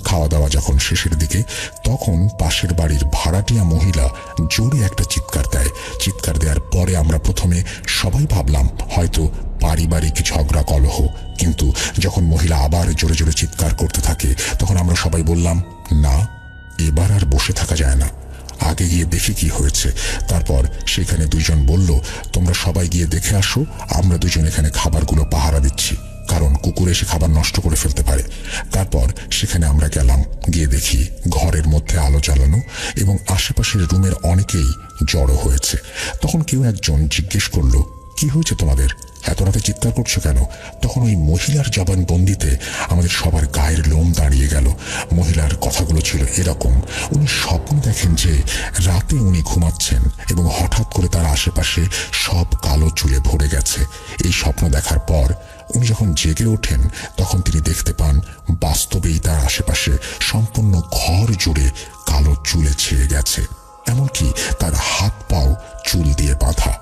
খাওয়া দাওয়া যখন শেষের দিকে, তখন পাশের বাড়ির ভাড়াটিয়া মহিলা জোরে একটা চিৎকার দেয়। চিৎকার দেওয়ার পরে আমরা প্রথমে সবাই ভাবলাম হয়তো পারিবারিক ঝগড়া কলহ, কিন্তু যখন মহিলা আবার জোরে জোরে চিৎকার করতে থাকে তখন আমরা সবাই বললাম, না, এবার আর বসে থাকা যায় না, আগে গিয়ে দেখি কি হয়েছে। তারপর সেখানে দুইজন বলল, তোমরা সবাই গিয়ে দেখে আসো, আমরা দুজন এখানে খাবারগুলো পাহারা দিচ্ছি, কারণ কুকুর এসে খাবার নষ্ট করে ফেলতে পারে। তারপর সেখানে আমরা গেলাম, গিয়ে দেখি ঘরের মধ্যে আলো জ্বালানো এবং আশেপাশের রুমের অনেকেই জড়ো হয়েছে। তখন কেউ একজন জিজ্ঞেস করলো, কি হয়েছে তোমাদের, এত রাতে চিৎকার করছো কেন? তখন ওই মহিলার জবানবন্দিতে আমাদের সবার গায়ের লোম দাঁড়িয়ে গেল। মহিলার কথাগুলো ছিল এরকম, উনি স্বপ্ন দেখেন যে রাতে উনি ঘুমাচ্ছেন এবং হঠাৎ করে তার আশেপাশে সব কালো চুলে ভরে গেছে। এই স্বপ্ন দেখার পর উনি যখন জেগে ওঠেন তখন তিনি দেখতে পান বাস্তবেই তার আশেপাশে সম্পূর্ণ ঘর জুড়ে কালো চুলে ছেয়ে গেছে, এমনকি তার হাত পাও চুল দিয়ে বাঁধা।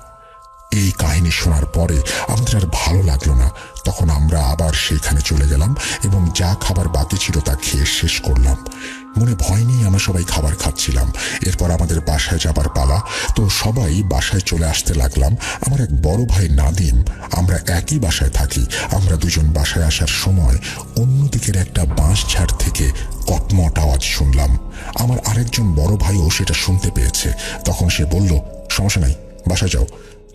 এই কাহিনী শোনার পরে আমাদের আর ভালো লাগলো না। তখন আমরা আবার সেখানে চলে গেলাম এবং যা খাবার বাকি ছিল তা খেয়ে শেষ করলাম। মনে ভয় নিয়ে আমরা সবাই খাবার খাচ্ছিলাম। এরপর আমাদের বাসায় যাবার পালা, তো সবাই বাসায় চলে আসতে লাগলাম। আমার এক বড় ভাই নাদিম, আমরা একই বাসায় থাকি। আমরা দুজন বাসায় আসার সময় অন্যদিকের একটা বাঁশ ঝাড় থেকে কটমট আওয়াজ শুনলাম। আমার আরেকজন বড় ভাইও সেটা শুনতে পেয়েছে। তখন সে বলল, সমস্যা নাই, বাসায় যাও।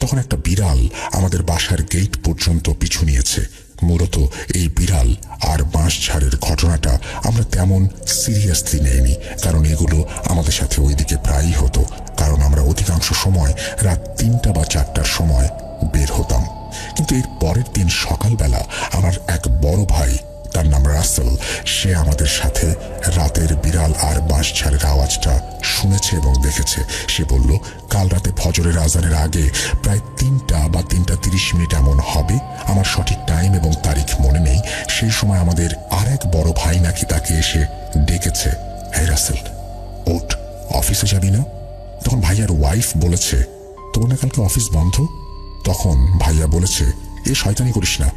তখন একটা বিড়াল আমাদের বাসার গেট পর্যন্ত পিছু নিয়েছে। মূলত এই বিড়াল আর বাঁশঝাড়ের ঘটনাটা আমরা তেমন সিরিয়াসলি নেইনি, কারণ এগুলো আমাদের সাথে ওইদিকে প্রায়ই হতো, কারণ আমরা অধিকাংশ সময় রাত 3টা বা 4টার সময় বের হতাম। কিন্তু এর পরের দিন সকালবেলা আমার এক বড় ভাই, তার নাম রাসেল, সে আমাদের সাথে রাতের বিড়াল আর বাঁশঝাড়ের আওয়াজটা শুনেছে এবং দেখেছে। সে বলল, কাল রাতে ফজরের আজানের আগে প্রায় 3টা বা 3টা 30 মিনিট এমন হবে, আমার সঠিক টাইম এবং তারিখ মনে নেই। সেই সময় আমাদের আর এক বড় ভাই নাকি তাকে এসে ডেকেছে, হ্যাঁ রাসেল, ওঠ, অফিসে যাবি না? তখন ভাইয়ার ওয়াইফ বলেছে, তোর না কালকে অফিস বন্ধ? তখন ভাইয়া বলেছে, এ শয়তানি করিস না।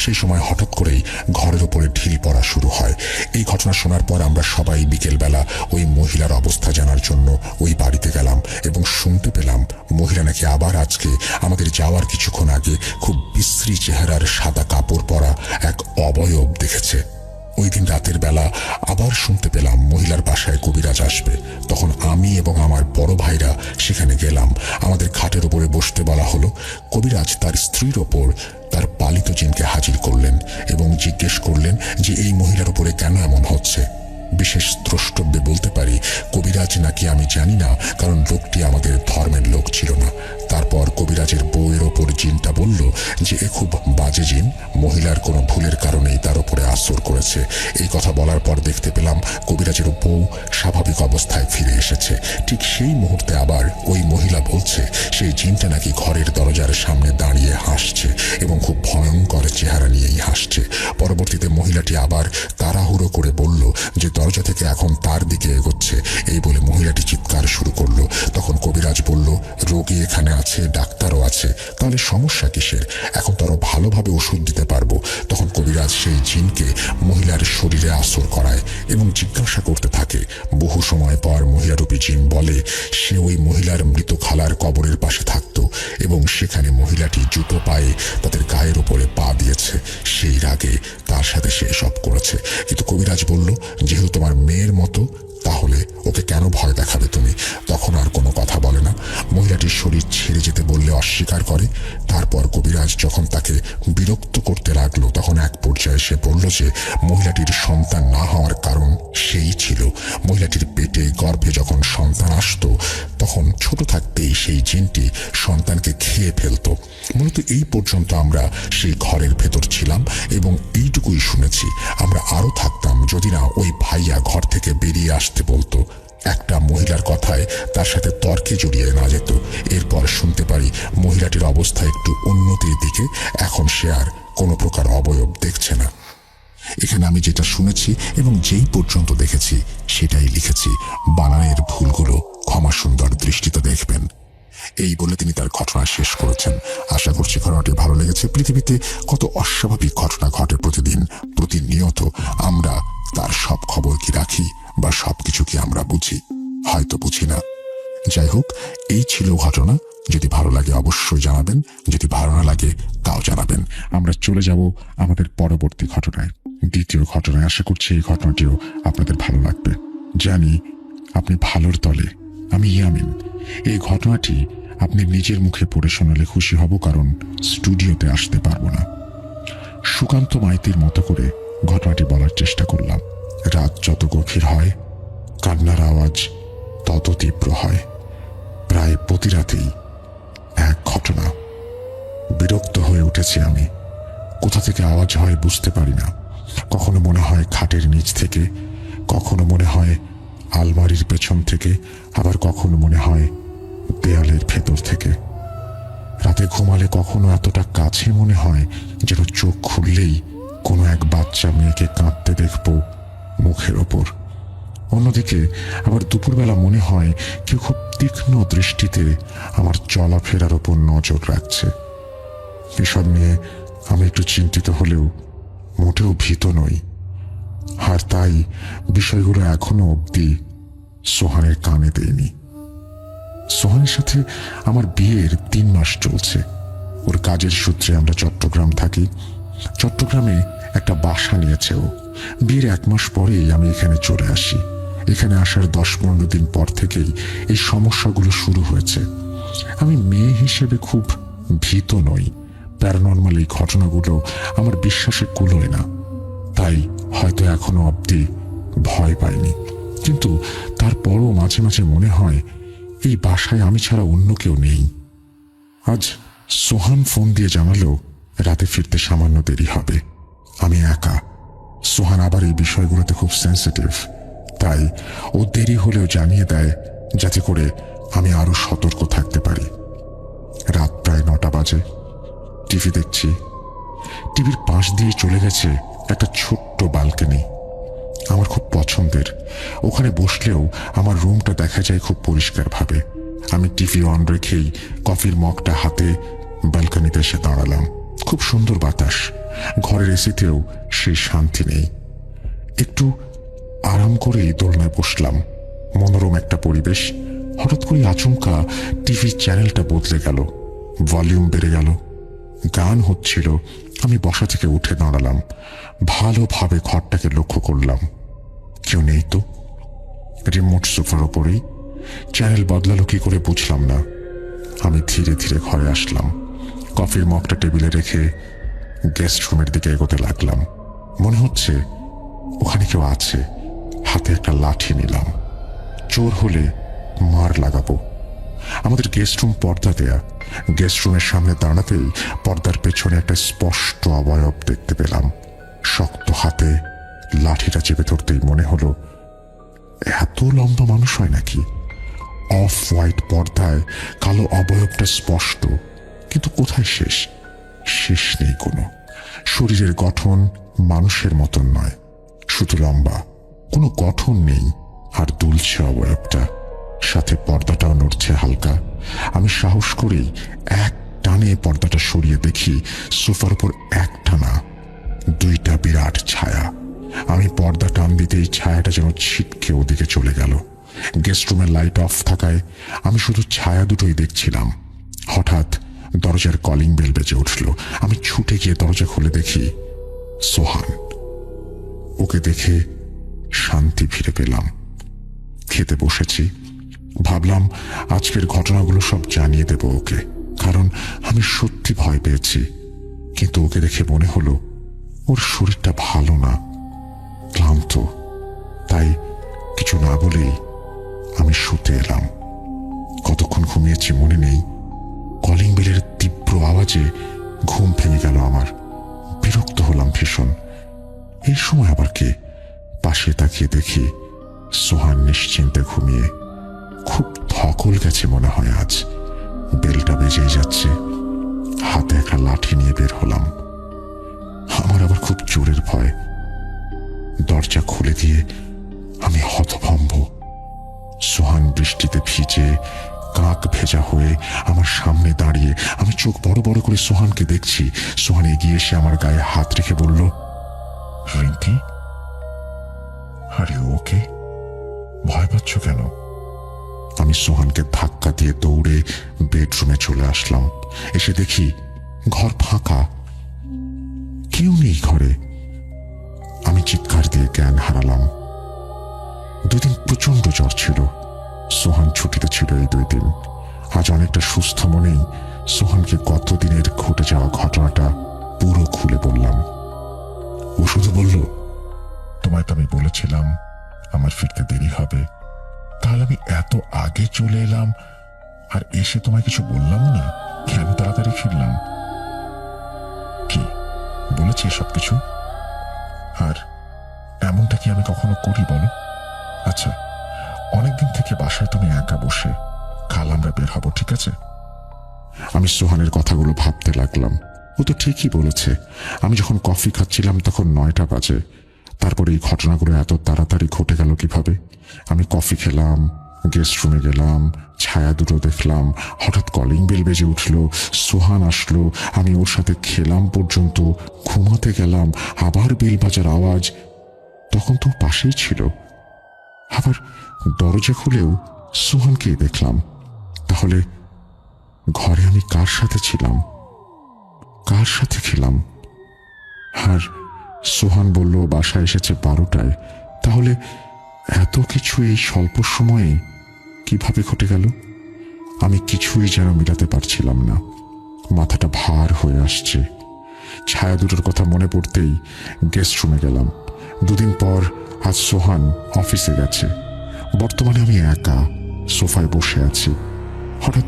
সেই সময় হঠাৎ করেই ঘরের উপরে ঢিল পড়া শুরু হয়। এই ঘটনা শোনার পর আমরা সবাই বিকেলবেলা ওই মহিলার অবস্থা জানার জন্য ওই বাড়িতে গেলাম এবং শুনতে পেলাম মহিলা নাকি আবার আজকে আমাদের যাওয়ার কিছুক্ষণ আগে খুব বিশ্রী চেহারার সাদা কাপড় পরা এক অবয়ব দেখেছে। ওই দিন রাতের বেলা আবার শুনতে পেলাম মহিলার বাসায় কবিরাজ আসবে। তখন আমি এবং আমার বড় ভাইরা সেখানে গেলাম। আমাদের খাটের উপরে বসতে বলা হলো। কবিরাজ তার স্ত্রীর ওপর তার পালিত জিনকে হাজির করলেন এবং জিজ্ঞেস করলেন যে এই মহিলার উপরে কেন এমন হচ্ছে। বিশেষ দ্রষ্টব্যে বলতে পারি, কবিরাজ নাকি আমি জানি না, কারণ লোকটি আমাদের ধর্মের লোক ছিল না। তারপর কবিরাজের বউয়ের ওপর জিনটা বলল যে এ খুব বাজে জিন, মহিলার কোনো ভুলের কারণেই তার উপরে আসর করেছে। এই কথা বলার পর দেখতে পেলাম কবিরাজের বউ স্বাভাবিক অবস্থায় ফিরে এসেছে। ঠিক সেই মুহূর্তে আবার ওই মহিলা বলছে সেই জিনটা নাকি ঘরের দরজার সামনে দাঁড়িয়ে হাসছে এবং খুব ভয়ঙ্কর চেহারা নিয়েই হাসছে। পরবর্তীতে মহিলাটি আবার তাড়াহুড়ো করে বলল যে দরজা থেকে এখন তার দিকে এগোচ্ছে। এই বলে মহিলাটি চিৎকার শুরু করলো। তখন কবিরাজ বলল, রোগী এখানে আছে, ডাক্তারও আছে, তাহলে সমস্যা কিসের? এখন তো আরো ভালোভাবে ওষুধ দিতে পারবো। তখন কবিরাজ সেই জিনকে মহিলার শরীরে আসর করায় এবং জিজ্ঞাসা করতে থাকে। বহু সময় পর মহিলারূপী জিন বলে সে ওই মহিলার মৃত খালার কবরের পাশে থাকতো এবং সেখানে মহিলাটি জুতো পায়ে তাদের গায়ের উপরে পা দিয়েছে। সেই রাগে তার সাথে সে সব করেছে। কিন্তু কবিরাজ বলল, যেহেতু তোমার মেয়ের মতো, তাহলে ওকে কেন ভয় দেখাবে তুমি? তখন আর কোনো কথা বলে না। মহিলাটির শরীর ছেড়ে যেতে বললে অস্বীকার করে। তারপর কবিরাজ যখন তাকে বিরক্ত করতে লাগলো, তখন এক পর্যায়ে সে বলল যে মহিলাটির সন্তান না হওয়ার কারণ সেই ছিল মহিলাটির পেটে গর্ভে যখন সন্তান আসতো, তখন ছোট থাকতেই সেই জিনটি সন্তানকে খেয়ে ফেলতো। মূলত এই পর্যন্ত আমরা সেই ঘরের ভেতর ছিলাম এবং এইটুকুই শুনেছি। আমরা আরো থাকতাম যদি না ওই ভাইয়া ঘর থেকে বেরিয়ে আসতে বলতো। একটা মহিলার কথায় তার সাথে তর্কে জড়িয়ে না যেত। এরপর শুনতে পারি মহিলাটির অবস্থা একটু উন্নতির দিকে, এখন সে আর কোনো প্রকার অবয়ব দেখছে না। এখানে আমি যেটা শুনেছি এবং যেই পর্যন্ত দেখেছি সেটাই লিখেছি। বানানের ভুলগুলো ক্ষমা সুন্দর দৃষ্টিতে দেখবেন। এই বলে তিনি তার ঘটনা শেষ করেছেন। আশা করছি ঘটনাটি ভালো লেগেছে। পৃথিবীতে কত অস্বাভাবিক ঘটনা ঘটে প্রতিদিন, প্রতিনিয়ত। আমরা তার সব খবর কি রাখি বা সবকিছু কি আমরা বুঝি? হয়তো বুঝি না। যাই হোক, এই ছিল ঘটনা। যদি ভালো লাগে অবশ্যই জানাবেন, যদি ভালো না লাগে তাও জানাবেন। আমরা চলে যাব আমাদের পরবর্তী ঘটনায়, দ্বিতীয় ঘটনায়। আশা করছি এই ঘটনাটিও আপনাদের ভালো লাগবে। জানি আপনি ভালোর দলে। আমি ইয়ামিন। এই ঘটনাটি আপনি নিজের মুখে পড়ে শোনালে খুশি হব, কারণ স্টুডিওতে আসতে পারবো না। সুকান্ত মাইতির মতো করে ঘটনাটি বলার চেষ্টা করলাম। রাত যত গভীর হয়, কান্নার আওয়াজ তত তীব্র হয়। প্রায় প্রতি রাতেই এক ঘটনা। বিরক্ত হয়ে উঠেছি আমি। কোথা থেকে আওয়াজ হয় বুঝতে পারি না। কখনো মনে হয় খাটের নিচ থেকে, কখনো মনে হয় আলমারির পেছন থেকে, আবার কখনো মনে হয় দেয়ালের ভেতর থেকে। রাতে ঘুমালে কখনো এতটা কাছে মনে হয় যেন চোখ খুললেই কোনো এক বাচ্চা মেয়েকে কাঁদতে দেখব মুখের ওপর। অন্যদিকে আবার দুপুরবেলা মনে হয় কেউ খুব তীক্ষ্ণ দৃষ্টিতে আমার চলাফেরার ওপর নজর রাখছে। এসব নিয়ে আমি একটু চিন্তিত হলেও মোটেও ভীত নই। আর তাই বিষয়গুলো এখনো অবধি সোহানের কানে দেয়নি। সোহানের সাথে আমার বিয়ের 3 মাস চলছে। ওর কাজের সূত্রে আমরা চট্টগ্রাম থাকি। চট্টগ্রামে একটা বাসা নিয়েছে ও। বিয়ের 1 মাস পরেই আমি এখানে চলে আসি। এখানে আসার 10-15 দিন পর থেকেই এই সমস্যাগুলো শুরু হয়েছে। আমি মেয়ে হিসেবে খুব ভীত নই। প্যারানর্মাল এই ঘটনাগুলো আমার বিশ্বাসে কুলোয় না, তাই হয়তো এখনো অবধি ভয় পাইনি। কিন্তু তারপরও মাঝে মাঝে মনে হয় এই বাসায় আমি ছাড়া অন্য কেউ নেই। আজ সোহান ফোন দিয়ে জানালো রাতে ফিরতে সামান্য দেরি হবে। আমি একা। সোহান আবার এই বিষয়গুলোতে খুব সেন্সিটিভ, তাই ও দেরি হলেও জানিয়ে দেয় যাতে করে আমি আরো সতর্ক থাকতে পারি। রাত প্রায় 9টা বাজে। টিভি দেখছি। টিভির পাশ দিয়ে চলে গেছে একটা ছোট্ট ব্যালকনি, আমার খুব পছন্দের। ওখানে বসলেও আমার রুমটা দেখা যায় খুব পরিষ্কারভাবে। আমি টিভি অন রেখেই কফির মগটা হাতে ব্যালকনিতে এসে দাঁড়ালাম। খুব সুন্দর বাতাস। ঘরের এসিতেও সেই শান্তি নেই। একটু আরাম করেই দোলনায় বসলাম। মনোরম একটা পরিবেশ। হঠাৎ করে আচমকা টিভির চ্যানেলটা বদলে গেল, ভলিউম বেড়ে গেল, গান হচ্ছিল। আমি বসা থেকে উঠে দাঁড়ালাম, ভালোভাবে ঘরটাকে লক্ষ্য করলাম। কেউ নেই তো। রিমোট সোফার ওপরেই। চ্যানেল বদলালো কি করে বুঝলাম না। আমি ধীরে ধীরে ঘরে আসলাম। কফির মগটা টেবিলে রেখে গেস্ট রুমের দিকে এগোতে লাগলাম। মনে হচ্ছে ওখানে কেউ আছে। হাতে একটা লাঠি নিলাম। চোর হলে মার লাগাবো। আমাদের গেস্ট রুম পর্দা দেয়া। গেস্ট রুমের সামনে দাঁড়াতেই পর্দার পেছনে একটা স্পষ্ট অবয়ব দেখতে পেলাম। শক্ত হাতে লাঠিটা চেপে ধরতেই মনে হলো এত লম্বা মানুষ হয় নাকি। অফ হোয়াইট পর্দায় কালো অবয়বটা স্পষ্ট, কিন্তু কোথায় শেষ? শেষ নেই কোনো। শরীরের গঠন মানুষের মতন নয়, শুধু লম্বা, কোনো গঠন নেই। আর দুলছে অবয়বটা, সাথে পর্দাটাও নড়ছে হালকা। আমি সাহস করেই এক টানে পর্দাটা সরিয়ে দেখি সোফার উপর একটা না 2টা বিরাট ছায়া। আমি পর্দা টান দিতেই ছায়াটা যেন ছিটকে ওদিকে চলে গেল। গেস্ট রুমের লাইট অফ থাকায় আমি শুধু ছায়া দুটোই দেখছিলাম। হঠাৎ দরজার কলিং বেল বেজে উঠল। আমি ছুটে গিয়ে দরজা খুলে দেখি সোহান। ওকে দেখে শান্তি ফিরে পেলাম। খেতে বসেছি। ভাবলাম আজকের ঘটনাগুলো সব জানিয়ে দেব ওকে, কারণ আমি সত্যি ভয় পেয়েছি। কিন্তু ওকে দেখে মনে হলো ওর শরীরটা ভালো না, ক্লান্ত। তাই কিছু না বলেই আমি শুতে এলাম। কতক্ষণ ঘুমিয়েছি মনে নেই। কলিং বেলের তীব্র আওয়াজে ঘুম ভেঙে গেল আমার। বিরক্ত হলাম ভীষণ। এই সময় আবার কে? পাশে তাকিয়ে দেখি সোহান নিশ্চিন্তে ঘুমিয়ে। খুব ধকল গেছে মনে হয় আজ। বেলটা বেজেই যাচ্ছে। হাতে একটা লাঠি নিয়ে বের হলাম। আমার আবার খুব জোরের ভয়। দরজা খুলে দিয়ে আমি হতভম্ব। সোহান বৃষ্টিতে ভিজে কাক ভেজা হয়ে আমার সামনে দাঁড়িয়ে। আমি চোখ বড় বড় করে সোহানকে দেখছি। সোহান এগিয়ে এসে আমার গায়ে হাত রেখে বলল, রিঙ্কি, আরে ওকে, ভয় পাচ্ছ কেন? আমি সোহানকে ধাক্কা দিয়ে দৌড়ে বেডরুমে চলে আসলাম। এসে দেখি ঘর ফাঁকা, কেউ নেই ঘরে। আমি চিৎকার দিয়ে জ্ঞান হারালাম। 2 দিন প্রচন্ড জ্বর ছিল। সোহান ছুটিতে ছিল এই 2 দিন। আজ অনেকটা সুস্থ মনেই সোহানকে গতদিনের ঘটে যাওয়া ঘটনাটা পুরো খুলে বললাম। ও শুধু বলল, তোমায় তো আমি বলেছিলাম আমার ফিরতে দেরি হবে, তাহলে আমি এত আগে চলে এলাম আর এসে তোমায় কিছু বললাম না, কেন তাড়াতাড়ি ফিরলাম? কি বলেছি সবকিছু? আর এমনটা কি আমি কখনো করি বলো? আচ্ছা, অনেকদিন থেকে বাসায় তুমি একা বসে, কাল আমরা বের হবো, ঠিক আছে? আমি সোহানের কথাগুলো ভাবতে লাগলাম। ও তো ঠিকই বলেছে। আমি যখন কফি খাচ্ছিলাম তখন 9টা বাজে। তারপরে এই ঘটনাগুলো এত তাড়াতাড়ি ঘটে গেল কিভাবে? আমি কফি খেলাম, গেস্ট রুমে গেলাম, ছায়া দুটো দেখলাম, হঠাৎ কলিং বেল বেজে উঠলো, সোহান আসলো, আমি ওর সাথে খেলাম পর্যন্ত, ঘুমাতে গেলাম, আবার বেল বাজার আওয়াজ, তখন তো পাশেই ছিল। আবার দরজা খুলেও সোহানকেই দেখলাম। তাহলে ঘরে আমি কার সাথে ছিলাম, কার সাথে খেলাম? আর সোহান বলল বাসায় এসেছে 12টায়। তাহলে এত কিছু এই স্বল্প সময়ে কিভাবে ঘটে গেল? আমি কিছুই যেন মিলাতে পারছিলাম না। মাথাটা ভার হয়ে আসছে। ছায়া দুটোর কথা মনে পড়তেই গেস্ট রুমে গেলাম। 2 দিন পর আজ সোহান অফিসে গেছে। বর্তমানে আমি একা সোফায় বসে আছি। হঠাৎ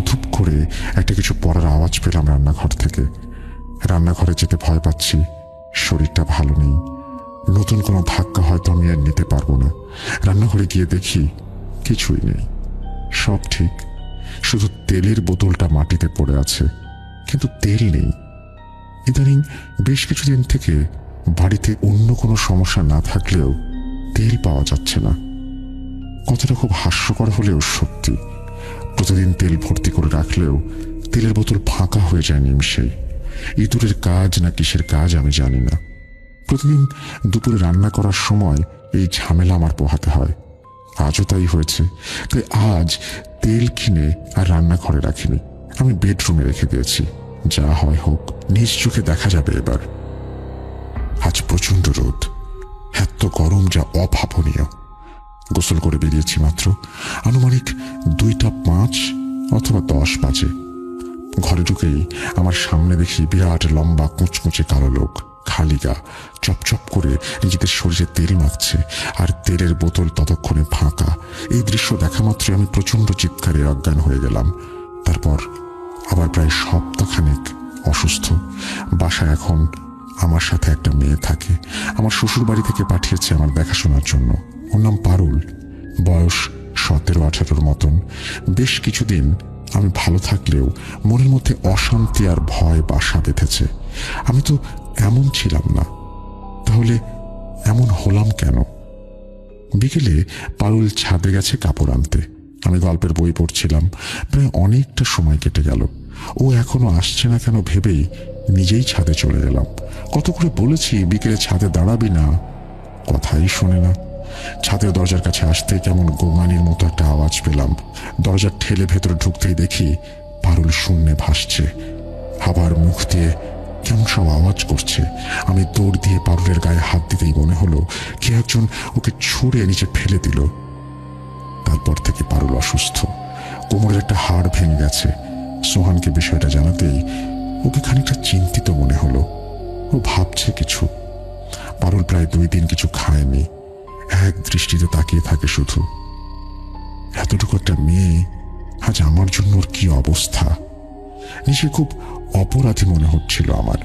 ধূপ করে একটা কিছু পড়ার আওয়াজ পেলাম রান্নাঘর থেকে। রান্নাঘরে যেতে ভয় পাচ্ছি, শরীরটা ভালো নেই। নতুন কোনো ধাক্কা হয়তো আমি আর নিতে পারবো না। রান্নাঘরে গিয়ে দেখি কিছুই নেই, সব ঠিক, শুধু তেলের বোতলটা মাটিতে পড়ে আছে, কিন্তু তেল নেই। ইদানিং বেশ কিছুদিন থেকে বাড়িতে অন্য কোনো সমস্যা না থাকলেও তেল পাওয়া যাচ্ছে না। কথাটা খুব হাস্যকর হলেও সত্যি। প্রতিদিন তেল ভর্তি করে রাখলেও তেলের বোতল ফাঁকা হয়ে যায় নিমিষেই। ইঁদুরের কাজ না কিসের কাজ আমি জানি না। প্রতিদিন দুপুরে রান্না করার সময় এই ঝামেলা আমার পোহাতে হয়। আজও তাই হয়েছে। তাই আজ তেল কিনে আর রান্নাঘরে রাখিনি, আমি বেডরুমে রেখে দিয়েছি। যা হয় হোক, নিজ চোখে দেখা যাবে এবার। আজ প্রচন্ড রোদ, এত গরম যা অভাবনীয়। গোসল করে বেরিয়েছি মাত্র। আনুমানিক 2:05 অথবা 10 বাজে। ঘরে ঢুকেই আমার সামনে দেখি বিরাট লম্বা কুচকুচে কালো লোক, খালি গা, চপচপ করে নিজেদের শরীরে তেল মাখছে, আর তেলের বোতল ততক্ষণে ফাঁকা। এই দৃশ্য দেখা মাত্রই আমি প্রচন্ড চিৎকারে অজ্ঞান হয়ে গেলাম। তারপর আবার প্রায় সপ্তাহখানেক অসুস্থ। বাসায় এখন আমার সাথে একটা মেয়ে থাকে। আমার শ্বশুর বাড়ি থেকে পাঠিয়েছে আমার দেখাশোনার জন্য। ওর নাম পারুল, বয়স 17-18 মতন। বেশ কিছুদিন আমি ভালো থাকলেও মনের মধ্যে অশান্তি আর ভয় বাসা বেঁধেছে। আমি তো এমন ছিলাম না, তাহলে এমন হলাম কেন? বিকেলে পারুল ছাদে গেছে কাপড় আনতে। আমি গল্পের বই পড়ছিলাম। প্রায় অনেকটা সময় কেটে গেল। ও এখনো আসছে না কেন ভেবেই নিজেই ছাদে চলে গেলাম। কত করে বলেছি বিকেলে ছাদে দাঁড়াবি না, কথাই শোনে না। ছাদের দরজার কাছে আসতে কেমন গোঙানির মতো একটা আওয়াজ পেলাম। দরজা ঠেলে ভেতরে ঢুকতেই দেখি পারুল শূন্যে ভাসছে, আবার মুখ দিয়ে কেমন সব আওয়াজ করছে। আমি দৌড় দিয়ে পারুলের গায়ে হাত দিতেই মনে হলো কে একজন ওকে ছুঁড়ে নিচে ফেলে দিল। তারপর থেকে পারুল অসুস্থ, কোমরের একটা হাড় ভেঙে গেছে। সোহানকে বিষয়টা জানাতেই ওকে খানিকটা চিন্তিত মনে হলো। ও ভাবছে কিছু। পারুল প্রায় 2 দিন কিছু খায়নি, এক দৃষ্টিতে তাকিয়ে থাকে শুধু। এতটুকু একটা মেয়ে, আজ আমার জন্য ওর কি অবস্থা। নিজে খুব অপরাধী মনে হচ্ছিল আমার।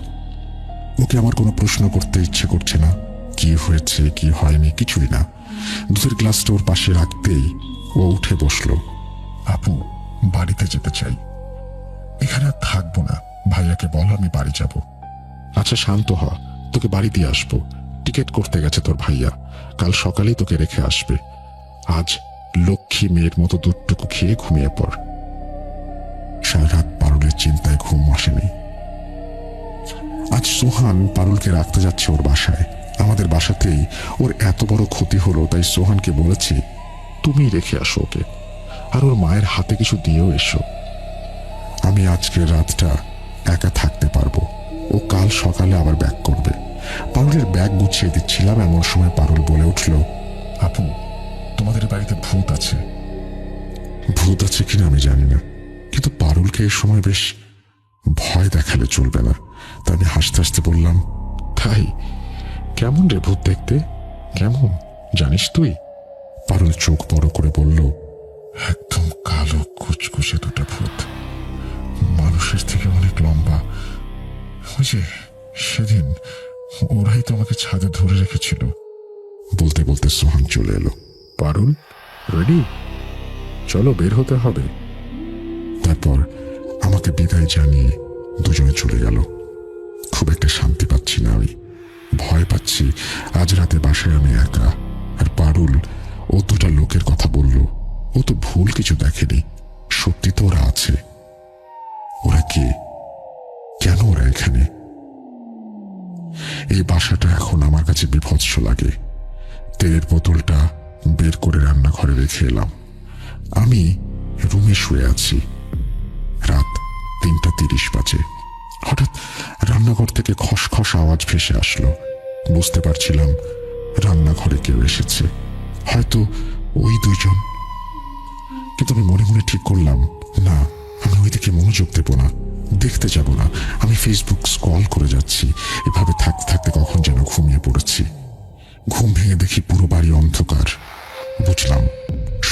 ওকে আমার কোনো প্রশ্ন করতে ইচ্ছে করছে না, কি হয়েছে কি হয়নি কিছুই না। দুধের গ্লাসটা ওর পাশে রাখতেই ও উঠে বসলো। আপু, বাড়িতে যেতে চাই, এখানে আর থাকবো না। ভাইয়াকে বল আমি বাড়ি যাব। আচ্ছা শান্ত হ, তোকে বাড়ি দিয়ে আসবো। টিকিট করতে গেছে তোর ভাইয়া, কাল সকালেই তোকে রেখে আসবে। আজ লক্ষ্মী মেয়ের মতো দুধটুকু খেয়ে ঘুমিয়ে পড়। সারা রাত পারুলের চিন্তায় ঘুম আসেনি। আজ সোহান পারুলকে রাখতে যাচ্ছে ওর বাসায়। আমাদের বাসাতেই ওর এত বড় ক্ষতি হলো, তাই সোহানকে বলেছি তুমি রেখে আসো ওকে, আর ওর মায়ের হাতে কিছু দিয়েও এসো। আমি আজকের রাতটা একা থাকতে পারবো, ও কাল সকালে আবার ব্যাক করবে। পারুলের ব্যাগ গুছিয়ে দিচ্ছিলাম, এমন সময় পারুল বলে উঠল, আপু, তোমাদের বাড়িতে ভূত আছে। ভূত আছে কিনা আমি জানি না, কিন্তু পারুলকে এই সময় বেশ ভয় দেখালে চলবে না। তা আমি হাসতে হাসতে বললাম, তাই? কেমন রে ভূত দেখতে, কেমন জানিস তুই? পারুল চোখ বড় করে বলল, একদম কালো কুচকুচে 2টা ভূত, মানুষের থেকে অনেক লম্বা। ওই যে সেদিন ওরাই তো আমাকে ছাদে ধরে রেখেছিল। বলতে বলতে সোহান চলে এলো। পারুল, রেডি? চলো, বের হতে হবে। তারপর আমাকে বিদায় জানিয়ে দুজনে চলে গেল। খুব একটা শান্তি পাচ্ছি না আমি, ভয় পাচ্ছি। আজ রাতে বাসায় আমি একা, আর পারুল ও 2টা লোকের কথা বলল। ও তো ভুল কিছু দেখেনি, সত্যি তো ওরা আছে। ওরা কে, কেন ওরা এখানে? এই বাসাটা এখন আমার কাছে বিভৎস লাগে। তেলের বোতলটা বের করে রান্নাঘরে রেখে এলাম। আমি রুমে শুয়ে আছি। রাত 3:30 বাজে। হঠাৎ রান্নাঘর থেকে খসখস আওয়াজ ভেসে আসলো। বুঝতে পারছিলাম রান্নাঘরে কেউ এসেছে, হয়তো ওই 2জন। কিন্তু আমি মনে মনে ঠিক করলাম, না, আমি ওইদিকে মনোযোগ দেব না, দেখতে যাব না। আমি ফেসবুক স্ক্রল করে যাচ্ছি। এভাবে থাকতে থাকতে কখন যেন ঘুমিয়ে পড়েছি। ঘুম ভেঙে দেখি পুরো বাড়ি অন্ধকার। বুঝলাম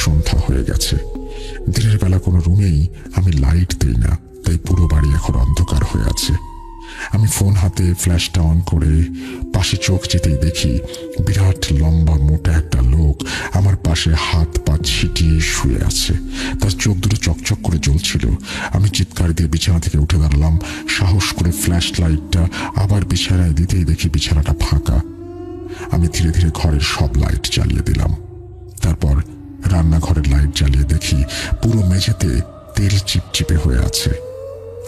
সন্ধ্যা হয়ে গেছে। দিনের বেলা কোনো রুমেই আমি লাইট দেই না, তাই পুরো বাড়ি এখন অন্ধকার হয়ে আছে। আমি ফোন হাতে ফ্ল্যাশটা অন করে পাশে চোখ যেতেই দেখি বিরাট লম্বা মোটা একটা লোক আমার পাশে হাত পা ছিটিয়ে শুয়ে আছে। তার চোখ দুটো চকচক করে জ্বলছিল। আমি চিৎকার দিয়ে বিছানা থেকে উঠে দাঁড়ালাম। সাহস করে ফ্ল্যাশ লাইটটা আবার বিছানায় দিতেই দেখি বিছানাটা ফাঁকা। আমি ধীরে ধীরে ঘরের সব লাইট জ্বালিয়ে দিলাম। তারপর রান্নাঘরের লাইট জ্বালিয়ে দেখি পুরো মেঝেতে তেল চিপচিপে হয়ে আছে।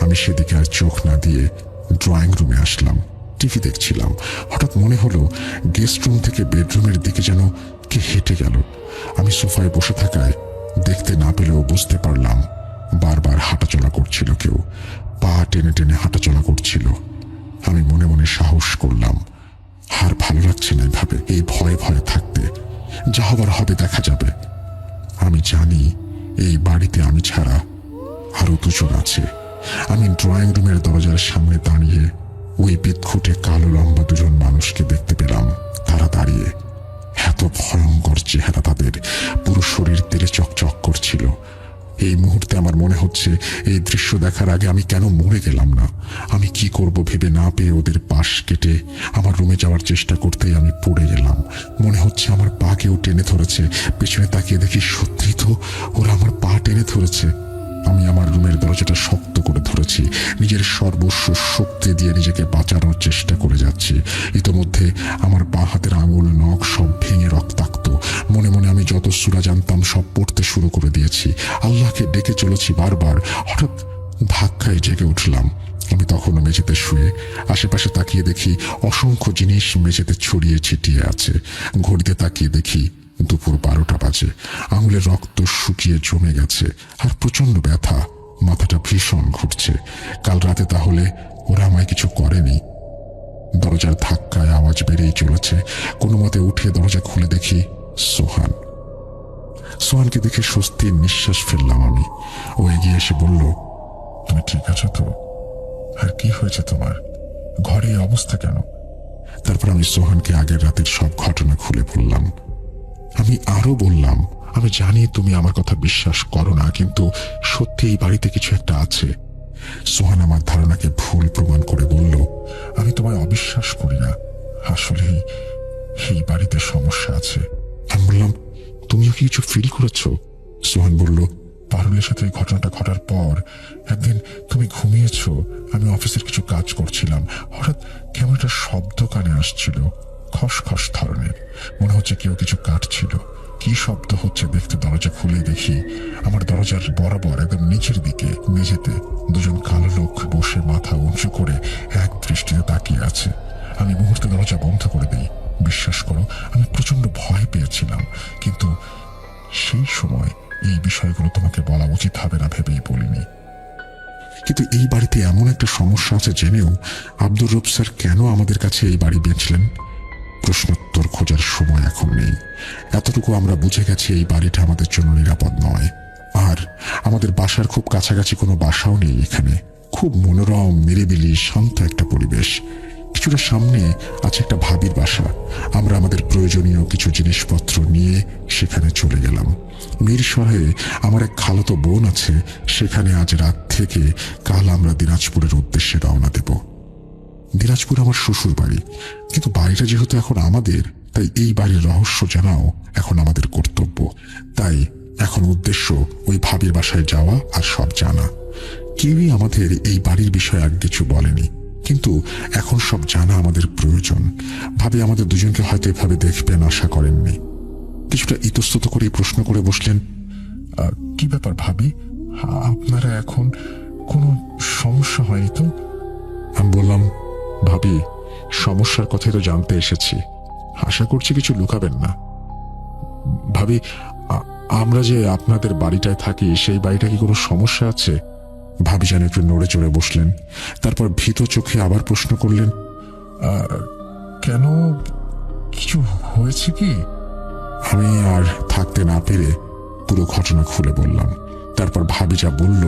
আমি সেদিকে আর চোখ না দিয়ে ড্রয়িং রুমে আসলাম। টিভি দেখছিলাম। হঠাৎ মনে হলো গেস্ট রুম থেকে বেডরুমের দিকে যেন কে হেঁটে গেল। আমি সোফায় বসে থাকায় দেখতে না পেলেও বুঝতে পারলাম বারবার হাঁটাচলা করছিল কেউ, পা টেনে টেনে হাঁটাচলা করছিল। আমি মনে মনে সাহস করলাম, আর ভালো লাগছে না এভাবে, এই ভয়ে ভয়ে থাকতে। যা হবার হবে দেখা যাবে। আমি জানি এই বাড়িতে আমি ছাড়া আরো 2জন আছে। আমি ড্রয়িং রুমের দরজার সামনে দাঁড়িয়ে ওই বিদঘুটে কালো লম্বা 2জন মানুষকে দেখতে পেলাম। তারা দাঁড়িয়ে, এত ভয়ঙ্কর চেহারা তাদের, পুরো শরীর তেলে চকচক করছিল। এই মুহূর্তে আমার মনে হচ্ছে এই দৃশ্য দেখার আগে আমি কেন মরে গেলাম না। আমি কি করব ভেবে না পেয়ে ওদের পাশ কেটে আমার রুমে যাওয়ার চেষ্টা করতেই আমি পড়ে গেলাম। মনে হচ্ছে আমার পা কেউ টেনে ধরেছে। পেছনে তাকিয়ে দেখি সত্যি তো ওরা আমার পা টেনে ধরেছে। আমি আমার রুমের দরজাটা শক্ত করে ধরেছি, নিজের সর্বস্ব শক্তি দিয়ে নিজেকে বাঁচানোর চেষ্টা করে যাচ্ছি। ইতোমধ্যে আমার বাঁ হাতের আঙুল নখ সব ভেঙে রক্তাক্ত। মনে মনে আমি যত সূরা জানতাম সব পড়তে শুরু করে দিয়েছি। আল্লাহকে ডেকে চলেছি বারবার। হঠাৎ ধাক্কায় জেগে উঠলাম। আমি তখনও মেঝেতে শুয়ে। আশেপাশে তাকিয়ে দেখি অসংখ্য জিনিস মেঝেতে ছড়িয়ে ছিটিয়ে আছে। ঘড়িতে তাকিয়ে দেখি দুপুর 12টা বাজে। আঙুলের রক্ত শুকিয়ে জমে গেছে, আর প্রচন্ড ব্যথা, মাথাটা ভীষণ ঘুরছে। কাল রাতে তাহলে ওরা আমায় কিছু করেনি। দরজার ধাক্কায় আওয়াজ বেড়েই চলেছে। কোনো মতে উঠে দরজা খুলে দেখি সোহান। সোহানকে দেখে স্বস্তির নিঃশ্বাস ফেললাম আমি। ও এগিয়ে এসে বলল, তুমি ঠিক আছো তো? আর কি হয়েছে তোমার? ঘরে এই অবস্থা কেন? তারপর আমি সোহানকে আগের রাতের সব ঘটনা খুলে বললাম। আমি আরো বললাম, আমি জানি তুমি আমার কথা বিশ্বাস করো না, কিন্তু সত্যি এই বাড়িতে কিছু একটা আছে। সোহান আমার ধারণাকে ভুল প্রমাণ করে বলল, আমি তোমায় অবিশ্বাস করি না, আসলে এই বাড়িতে সমস্যা আছে। আমি বললাম, তুমিও কি কিছু ফিল করেছো? সোহান বলল, পারুলের সাথে এই ঘটনাটা ঘটার পর একদিন তুমি ঘুমিয়েছো, আমি অফিসের কিছু কাজ করছিলাম, হঠাৎ কেমন একটা শব্দ কানে আসছিল, খসখস ধরনের, মনে হচ্ছে কেউ কিছু কাটছিল। কি শব্দ হচ্ছে দেখতে দরজা খুলে দেখি আমার দরজার বরাবর একদম নিচের দিকে মেঝেতে দুজন কালো লোক বসে মাথা উঁচু করে এক দৃষ্টিতে তাকিয়ে আছে। আমি মুহূর্তে দরজা বন্ধ করে দিই। বিশ্বাস করো, আমি প্রচন্ড ভয় পেয়েছিলাম, কিন্তু সেই সময় এই বিষয়গুলো তোমাকে বলা উচিত হবে না ভেবেই বলিনি। কিন্তু এই বাড়িতে এমন একটা সমস্যা আছে জেনেও আব্দুর রব স্যার কেন আমাদের কাছে এই বাড়ি বেঁচলেন? প্রশ্নোত্তর খোঁজার সময় এখন নেই। এতটুকু আমরা বুঝে গেছি এই বাড়িটা আমাদের জন্য নিরাপদ নয়। আর আমাদের বাসার খুব কাছাকাছি কোনো বাসাও নেই এখানে। খুব মনোরম, নিরিবিলি, শান্ত একটা পরিবেশ। কিছুটা সামনে আছে একটা ভাবির বাসা। আমরা আমাদের প্রয়োজনীয় কিছু জিনিসপত্র নিয়ে সেখানে চলে গেলাম। মিরসরাহে আমার এক খালাতো বোন আছে, সেখানে আজ রাত থেকে কাল আমরা দিনাজপুরের উদ্দেশ্যে রওনা দেব। দিনাজপুর আমার শ্বশুর বাড়ি, কিন্তু বাড়িটা যেহেতু এখন আমাদের, তাই এই বাড়ির রহস্য জানাও এখন আমাদের কর্তব্য। তাই এখন উদ্দেশ্য ওই ভাবির বাসায় যাওয়া আর সব জানা। কেউই আমাদের এই বাড়ির বিষয়ে আর কিছু বলেনি, কিন্তু এখন সব জানা আমাদের প্রয়োজন। ভাবি আমাদের দুজনকে হয়তো এভাবে দেখবেন আশা করেননি। কিছুটা ইতস্তত করে প্রশ্ন করে বসলেন, কি ব্যাপার ভাবি, আপনারা এখন কোনো সমস্যা হয়নি তো? আমি বললাম, ভাবি সমস্যার কথাই তো জানতে এসেছি, আশা করছি কিছু লুকাবেন না। ভাবি, আমরা যে আপনাদের বাড়িটায় থাকি সেই বাড়িটা কি কোনো সমস্যা আছে? ভাবি যেন একটু নড়ে চড়ে বসলেন, তারপর ভীত চোখে আবার প্রশ্ন করলেন, কেন, কিছু হয়েছে কি? আমি আর থাকতে না পেরে পুরো ঘটনা খুলে বললাম। তারপর ভাবি যা বলল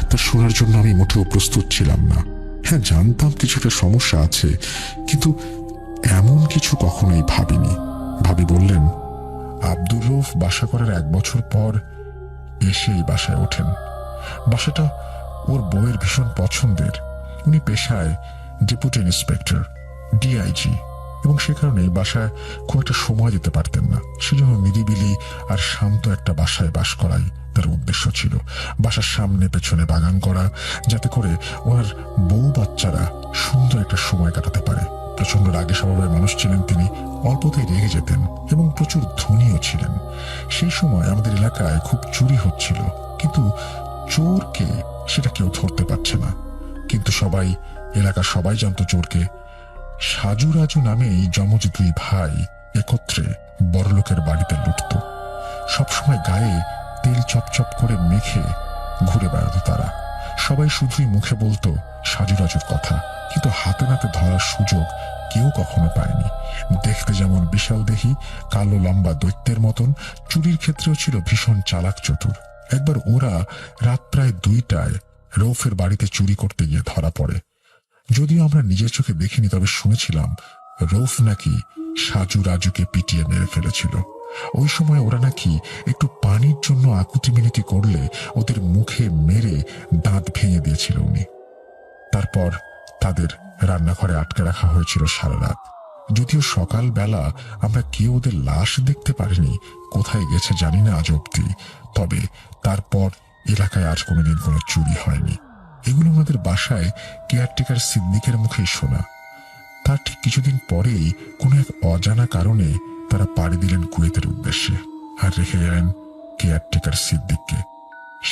তা শোনার জন্য আমি মোটেও প্রস্তুত ছিলাম না। হ্যাঁ, জানতাম কিছুটা সমস্যা আছে, কিন্তু এমন কিছু কখনোই ভাবিনি। ভাবি বললেন, আব্দুর রউফ বাসা করার 1 বছর পর এসে এই বাসায় ওঠেন। বাসাটা ওর বউয়ের ভীষণ পছন্দের। উনি পেশায় ডেপুটি ইন্সপেক্টর, ডিআইজি, এবং সে কারণে বাসায় খুব একটা সময় দিতে পারতেন না। সেজন্য নিরিবিলি আর শান্ত একটা বাসায় বাস করাই তার উদ্দেশ্য ছিল। বাসার সামনে পেছনে বাগান করা, যাতে করে ওনার বউ বাচ্চারা সুন্দর একটা সময় কাটাতে পারে। প্রচন্ড রাগে স্বভাবের মানুষ ছিলেন তিনি, অল্পতেই রেগে যেতেন এবং প্রচুর ধনীও ছিলেন। সেই সময় আমাদের এলাকায় খুব চুরি হচ্ছিল, কিন্তু চোরকে সেটা কেউ ধরতে পারছে না। কিন্তু এলাকার সবাই জানতো চোরকে। সাজু রাজু নামেই যমজ 2 ভাই একত্রে বড়লোকের বাড়িতে লুটত। সবসময় গায়ে তেল চপচপ করে মেখে ঘুরে বেড়াতো তারা। সবাই শুধুই মুখে বলতো সাজু রাজুর কথা, কিন্তু হাতে নাতে ধরার সুযোগ কেউ কখনো পায়নি। দেখতে যেমন বিশাল দেহি, কালো লম্বা দৈত্যের মতন, চুরির ক্ষেত্রেও ছিল ভীষণ চালাক চতুর। একবার ওরা রাত প্রায় 2টায় রউফের বাড়িতে চুরি করতে গিয়ে ধরা পড়ে। যদিও আমরা নিজের চোখে দেখিনি, তবে শুনেছিলাম রউফ নাকি সাজু রাজুকে পিটিয়ে মেরে ফেলেছিল। ওই সময় ওরা নাকি একটু পানির জন্য আকুতি মিনতি করলে ওদের মুখে মেরে দাঁত ভেঙে দিয়েছিল উনি। তারপর তাদের রান্নাঘরে আটকে রাখা হয়েছিল সারা রাত। যদিও সকালবেলা আমরা কেউ ওদের লাশ দেখতে পারিনি, কোথায় গেছে জানি না আজ অব্দি। তবে তারপর এলাকায় আজ কোনোদিন কোনো চুরি হয়নি। এগুলো আমাদের বাসায় কেয়ারটেকার সিদ্দিকের মুখেই শোনা। তার ঠিক কিছুদিন পরেই কোনো এক অজানা কারণে তারা পাড়ি দিলেন কুয়েতের উদ্দেশ্যে, আর রেখে গেলেন কেয়ারটেকার সিদ্দিককে।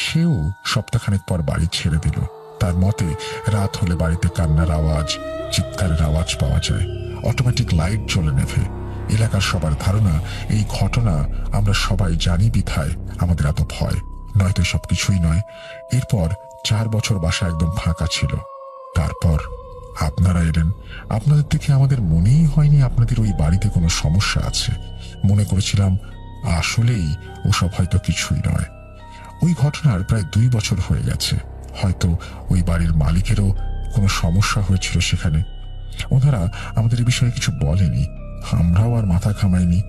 সেও সপ্তাহখানেক পর বাড়ি ছেড়ে দিল। তার মতে রাত হলে বাড়িতে কান্নার আওয়াজ, চিৎকারের আওয়াজ পাওয়া যায়, অটোমেটিক লাইট জ্বলে নেভে। এলাকার সবার ধারণা এই ঘটনা আমরা সবাই জানি বিধায় আমাদের এত ভয়, নয়তো সব কিছুই নয়। এরপর 4 বছর বাসা একদম ফাঁকা ছিল। তারপর আপনারা এলেন। আপনাদের থেকে আমাদের মনেই হয়নি আপনাদের ওই বাড়িতে কোনো সমস্যা আছে। মনে করেছিলাম আসলেই ওসব হয়তো কিছুই নয়। ওই ঘটনার প্রায় 2 বছর হয়ে গেছে। হয়তো ওই বাড়ির মালিকেরও কোনো সমস্যা হয়েছিল সেখানে। ওনারা আমাদের এই বিষয়ে কিছু বলেনি, আমরাও আর মাথা ঘামাইনি।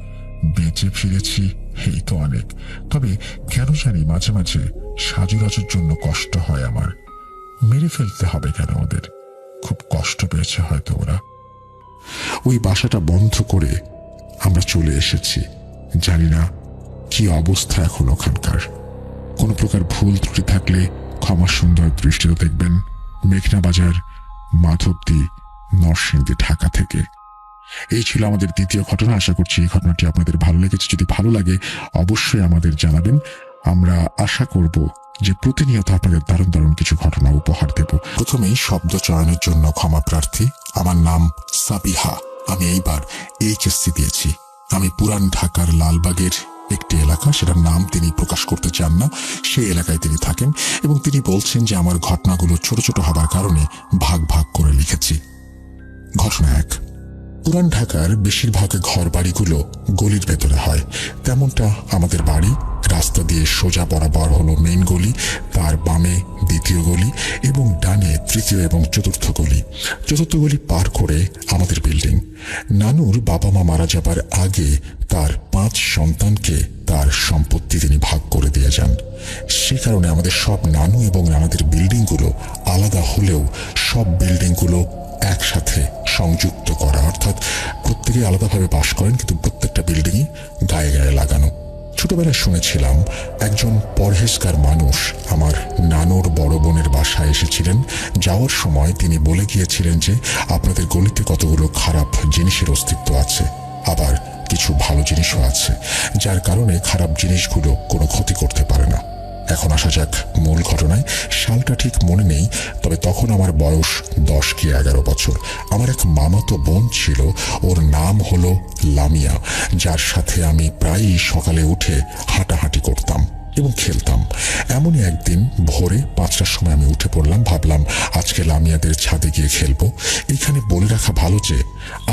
বেঁচে ফিরেছি, এই তো অনেক। তবে কেন জানি মাঝে মাঝে সাজুরাজুর জন্য কষ্ট হয় আমার। মেরে ফেলতে হবে কেন ওদের? খুব কষ্ট পেয়েছে হয়তো ওরা। ওই বাসাটা বন্ধ করে আমরা চলে এসেছি। জানি না কি অবস্থা এখন ওখানকার। কোনো প্রকার ভুল ত্রুটি থাকলে ক্ষমা সুন্দর দৃষ্টিতে দেখবেন। মেঘনা বাজার, মাধবদী, নরসিংদী, ঢাকা থেকে। এই ছিল আমাদের দ্বিতীয় ঘটনা। আশা করছি এই ঘটনাটি আপনাদের ভালো লেগেছে। যদি ভালো লাগে অবশ্যই আমাদের জানাবেন। আমরা আশা করব যে প্রতিনিয়ত আপনাদের দারুণ দারুণ কিছু ঘটনা উপহার দেব। প্রথমেই শব্দ চয়নের জন্য ক্ষমা প্রার্থী। আমার নাম সাবিহা। আমি এইবার এইচএসসি দিয়েছি। আমি পুরান ঢাকার লালবাগের একটি এলাকা, সেটার নাম তিনি প্রকাশ করতে চান না, সেই এলাকায় তিনি থাকেন এবং তিনি বলছেন যে আমার ঘটনাগুলো ছোট ছোট হবার কারণে ভাগ ভাগ করে লিখেছি। ঘটনা 1। পুরান ঢাকার বেশিরভাগ ঘর বাড়িগুলো গলির ভেতরে হয়। তেমনটা আমাদের বাড়ি। রাস্তা দিয়ে সোজা বরাবর হলো মেইন গলি, তার বামে দ্বিতীয় গলি এবং ডানে তৃতীয় এবং চতুর্থ গলি। চতুর্থ গলি পার করে আমাদের বিল্ডিং। নানুর বাবা মা মারা যাবার আগে তার 5 সন্তানকে তার সম্পত্তি তিনি ভাগ করে দিয়ে যান। সে কারণে আমাদের সব নানু এবং আমাদের বিল্ডিংগুলো আলাদা হলেও সব বিল্ডিংগুলো একসাথে সংযুক্ত করা, অর্থাৎ প্রত্যেকে আলাদাভাবে বাস করেন কিন্তু প্রত্যেকটা বিল্ডিংই গায়ে গায়ে লাগানো। ছোটবেলায় শুনেছিলাম একজন পরহেজগার মানুষ আমার নানুর বড় বোনের বাসায় এসেছিলেন। যাওয়ার সময় তিনি বলে গিয়েছিলেন যে আপনাদের গলিতে কতগুলো খারাপ জিনিসের অস্তিত্ব আছে, আবার কিছু ভালো জিনিসও আছে, যার কারণে খারাপ জিনিসগুলো কোনো ক্ষতি করতে পারে না। এখন আসা যাক মূল ঘটনায়। সালটা ঠিক মনে নেই, তবে তখন আমার বয়স 10 কি 11 বছর। আমার এক মামাতো বোন ছিল, ওর নাম হলো লামিয়া, যার সাথে আমি প্রায়ই সকালে উঠে হাঁটাহাঁটি করতাম এবং খেলতাম। এমনই একদিন ভোরে 5টার সময় আমি উঠে পড়লাম। ভাবলাম আজকে লামিয়াদের ছাদে গিয়ে খেলবো। এখানে বলে রাখা ভালো যে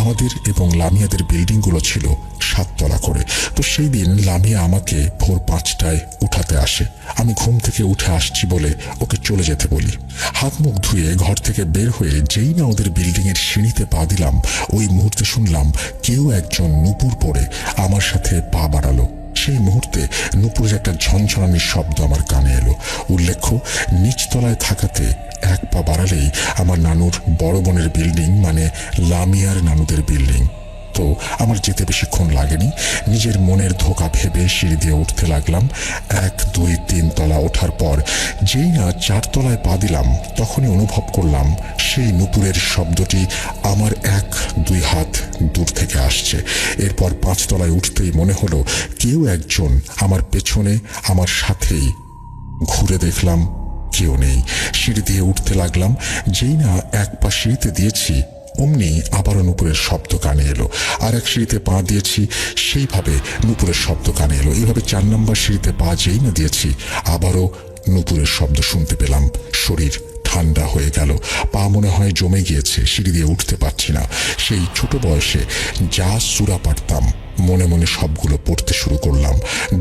আমাদের এবং লামিয়াদের বিল্ডিংগুলো ছিল 7 তলা করে। তো সেই দিন লামিয়া আমাকে ভোর 5টায় উঠাতে আসে। আমি ঘুম থেকে উঠে আসছি বলে ওকে চলে যেতে বলি। হাত মুখ ধুয়ে ঘর থেকে বের হয়ে যেই না ওদের বিল্ডিংয়ের সিঁড়িতে পা দিলাম, ওই মুহূর্তে শুনলাম কেউ একজন নুপুর পরে আমার সাথে পা বাড়ালো। সেই মুহূর্তে নুপুরের একটা ঝনঝনানির শব্দ আমার কানে এলো। উল্লেখ্য, নিচতলায় থাকাতে 1 পা বাড়ালেই আমার নানুর বড় বোনের বিল্ডিং, মানে লামিয়ার নানুদের বিল্ডিং। তো আমার যেতে বেশিক্ষণ লাগেনি। নিজের মনের ধোঁকা ভেবে সিঁড়ি দিয়ে উঠতে লাগলাম। 1, 2, 3 তলা ওঠার পর যেই না 4 তলায় পা দিলাম, তখনই অনুভব করলাম সেই নুপুরের শব্দটি আমার 1-2 হাত দূর থেকে আসছে। এরপর 5 তলায় উঠতেই মনে হলো কেউ একজন আমার পেছনে আমার সাথেই। ঘুরে দেখলাম কেউ নেই। সিঁড়ি দিয়ে উঠতে লাগলাম। যেই না 1 পা সিঁড়িতে দিয়েছি, অমনি আবারও নুপুরের শব্দ কানে এলো। আর এক সিঁড়িতে পা দিয়েছি, সেইভাবে নুপুরের শব্দ কানে এলো। এইভাবে 4 নম্বর সিঁড়িতে পা যেই না দিয়েছি, আবারও নুপুরের শব্দ শুনতে পেলাম। শরীর ঠান্ডা হয়ে গেল। পা মনে হয় জমে গিয়েছে, সিঁড়ি দিয়ে উঠতে পারছি না। সেই ছোট বয়সে যা সূরা পারতাম মনে মনে সবগুলো পড়তে শুরু করলাম।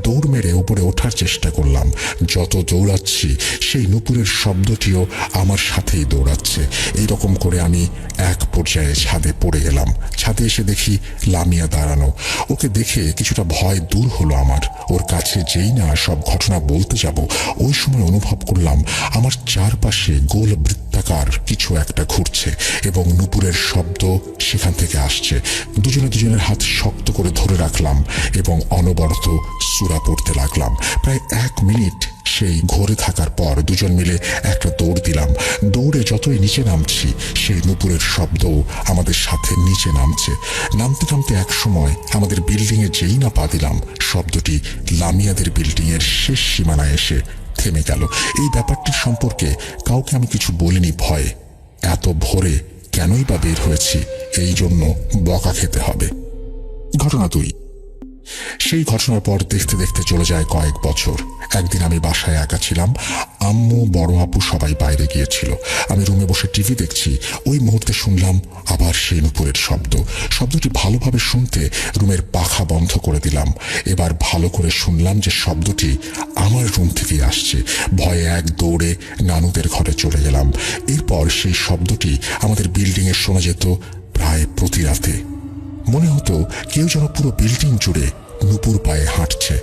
দৌড় মেরে উপরে ওঠার চেষ্টা করলাম। যত দৌড়াচ্ছি সেই নুপুরের শব্দটিও আমার সাথেই দৌড়াচ্ছে। এইরকম করে আমি এক পর্যায়ে ছাদে পড়ে গেলাম। ছাদে এসে দেখি লামিয়া দাঁড়ানো। ওকে দেখে কিছুটা ভয় দূর হলো আমার। ওর কাছে যেই না সব ঘটনা বলতে যাব, ওই সময় অনুভব করলাম আমার চারপাশে গোল বৃত্তাকার কিছু একটা ঘুরছে এবং নুপুরের শব্দ সেখান থেকে আসছে। দুজনে দুজনের হাত শক্ত করে ধরে রাখলাম এবং অনবরত সূরা পড়তে লাগলাম। প্রায় 1 মিনিট সেই ঘরে থাকার পর দুজন মিলে একটা দৌড় দিলাম। দৌড়ে যতই নিচে নামছি, সেই নুপুরের শব্দও আমাদের সাথে নিচে নামছে। নামতে নামতে এক সময় আমাদের বিল্ডিংয়ে যেই না পা দিলাম, শব্দটি লামিয়াদের বিল্ডিংয়ের শেষ সীমানায় এসে থেমে গেল। এই ব্যাপারটির সম্পর্কে কাউকে আমি কিছু বলিনি ভয়ে। এত ভোরে কেনই বা বের হয়েছি, এই জন্য বকা খেতে হবে। ঘটনা 2। সেই ঘটনার পর দেখতে দেখতে চলে যায় কয়েক বছর। একদিন আমি বাসায় একা ছিলাম। আম্মু, বড় আপু সবাই বাইরে গিয়েছিল। আমি রুমে বসে টিভি দেখছি। ওই মুহূর্তে শুনলাম আবার সেই নুপুরের শব্দ। শব্দটি ভালোভাবে শুনতে রুমের পাখা বন্ধ করে দিলাম। এবার ভালো করে শুনলাম যে শব্দটি আমার রুম থেকে আসছে। ভয়ে এক দৌড়ে নানুদের ঘরে চলে গেলাম। এরপর সেই শব্দটি আমাদের বিল্ডিংয়ে শোনা যেত প্রায় প্রতি রাতে। মনে হতো কেউ যেন পুরো বিল্ডিং জুড়ে নুপুর পায়ে হাঁটছে।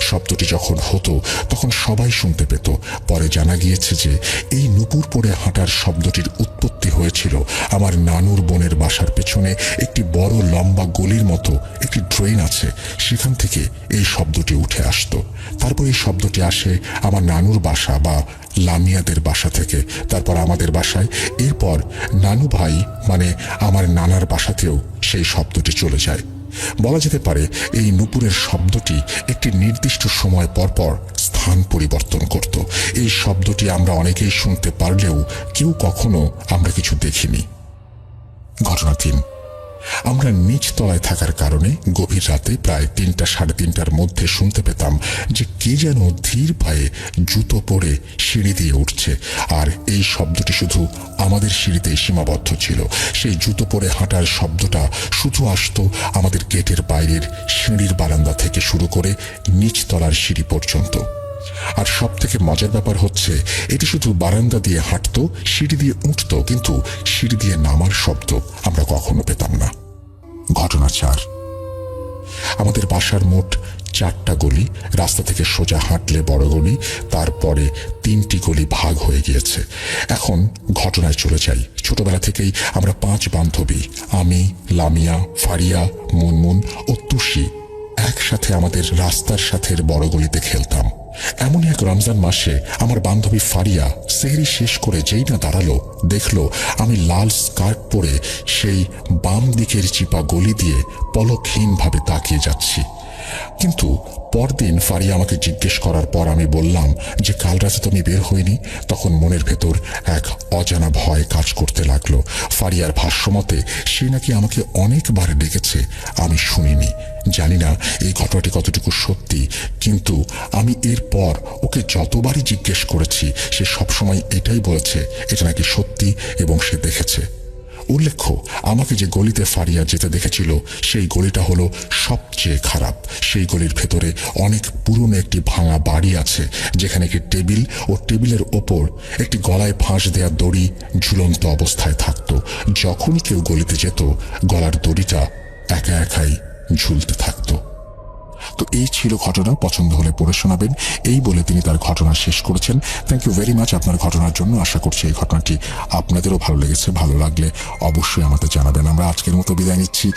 শব্দটি যখন হতো তখন সবাই শুনতে পেত। পরে জানা গিয়েছে যে এই নুপুর পরে হাঁটার শব্দটির উৎপত্তি হয়েছিল আমার নানুর বোনের বাসার পেছনে একটি বড় লম্বা গলির মতো একটি ড্রেন আছে, সেখান থেকে এই শব্দটি উঠে আসতো। তারপর এই শব্দটি আসে আমার নানুর বাসা বা লামিয়াদের বাসা থেকে, তারপর আমাদের বাসায়, এরপর নানু ভাই মানে আমার নানার বাসাতেও সেই শব্দটি চলে যায়। বলা যেতে পারে এই নুপুরের শব্দটি একটি নির্দিষ্ট সময় পরপর স্থান পরিবর্তন করত। এই শব্দটি আমরা অনেকেই শুনতে পারলেও কেউ কখনো আমরা কিছু দেখিনি। ঘটনা 3। আমরা নিচ তলায় থাকার কারণে গভীর রাতে প্রায় 3টা সাড়ে 3টার মধ্যে শুনতে পেতাম যে কে যেন ধীর পায়ে জুতো পরে সিঁড়ি দিয়ে উঠছে। আর এই শব্দটি শুধু আমাদের সিঁড়িতেই সীমাবদ্ধ ছিল। সেই জুতো পরে হাঁটার শব্দটা শুধু আসতো আমাদের গেটের বাইরের সিঁড়ির বারান্দা থেকে শুরু করে নিচ তলার সিঁড়ি পর্যন্ত। আর সব থেকে মজার ব্যাপার হচ্ছে এটি শুধু বারান্দা দিয়ে হাঁটতো, সিঁড়ি দিয়ে উঠতো, কিন্তু সিঁড়ি দিয়ে নামার শব্দ আমরা কখনো পেতাম না। ঘটনা 4। আমাদের বাসার মোট 4টা গলি। রাস্তা থেকে সোজা হাঁটলে বড় গলি, তারপরে 3টি গলি ভাগ হয়ে গিয়েছে। এখন ঘটনায় চলে যাই। ছোটবেলা থেকেই আমরা 5 বান্ধবী, আমি, লামিয়া, ফারিয়া, মুনমুন ও তুষি একসাথে আমাদের রাস্তার সাথে বড় গলিতে খেলতাম। এমনই এক রমজান মাসে আমার বান্ধবী ফারিয়া সেহরি শেষ করে যেই না দাঁড়ালো, দেখলো আমি লাল স্কার্ট পরে সেই বাম দিকের চিপা গলি দিয়ে পলকহীনভাবে তাকিয়ে যাচ্ছি। কিন্তু পরদিন ফারিয়া আমাকে জিজ্ঞেস করার পর আমি বললাম যে কাল রাতে তো আমি বের হইনি। তখন মনের ভেতর এক অজানা ভয় কাজ করতে লাগলো। ফারিয়ার ভাষ্যমতে সে নাকি আমাকে অনেকবার ডেকেছে, আমি শুনিনি। জানি না এই ঘটনাটি কতটুকু সত্যি, কিন্তু আমি এরপর ওকে যতবারই জিজ্ঞেস করেছি সে সবসময় এটাই বলেছে এটা নাকি সত্যি এবং সে দেখেছে। উল্লেখ্য, আমাকে যে গলিতে ফারিয়া যেতে দেখেছিল সেই গলিটা হলো সবচেয়ে খারাপ। সেই গলির ভেতরে অনেক পুরনো একটি ভাঙা বাড়ি আছে, যেখানে একটি টেবিল ও টেবিলের ওপর একটি গলায় ফাঁস দেওয়া দড়ি ঝুলন্ত অবস্থায় থাকতো। যখনই কেউ গলিতে যেত গলার দড়িটা একা একাই ঝুলতে থাকতো। তো এই ছিল ঘটনা। পছন্দ হলে পড়ে শোনাবেন, এই বলে তিনি তার ঘটনা শেষ করেছেন। থ্যাংক ইউ ভেরি মাচ আপনার ঘটনার জন্য। আশা করছি এই ঘটনাটি আপনাদেরও ভালো লেগেছে। ভালো লাগলে অবশ্যই আমাদের জানাবেন। আমরা আজকের মতো বিদায় নিচ্ছি।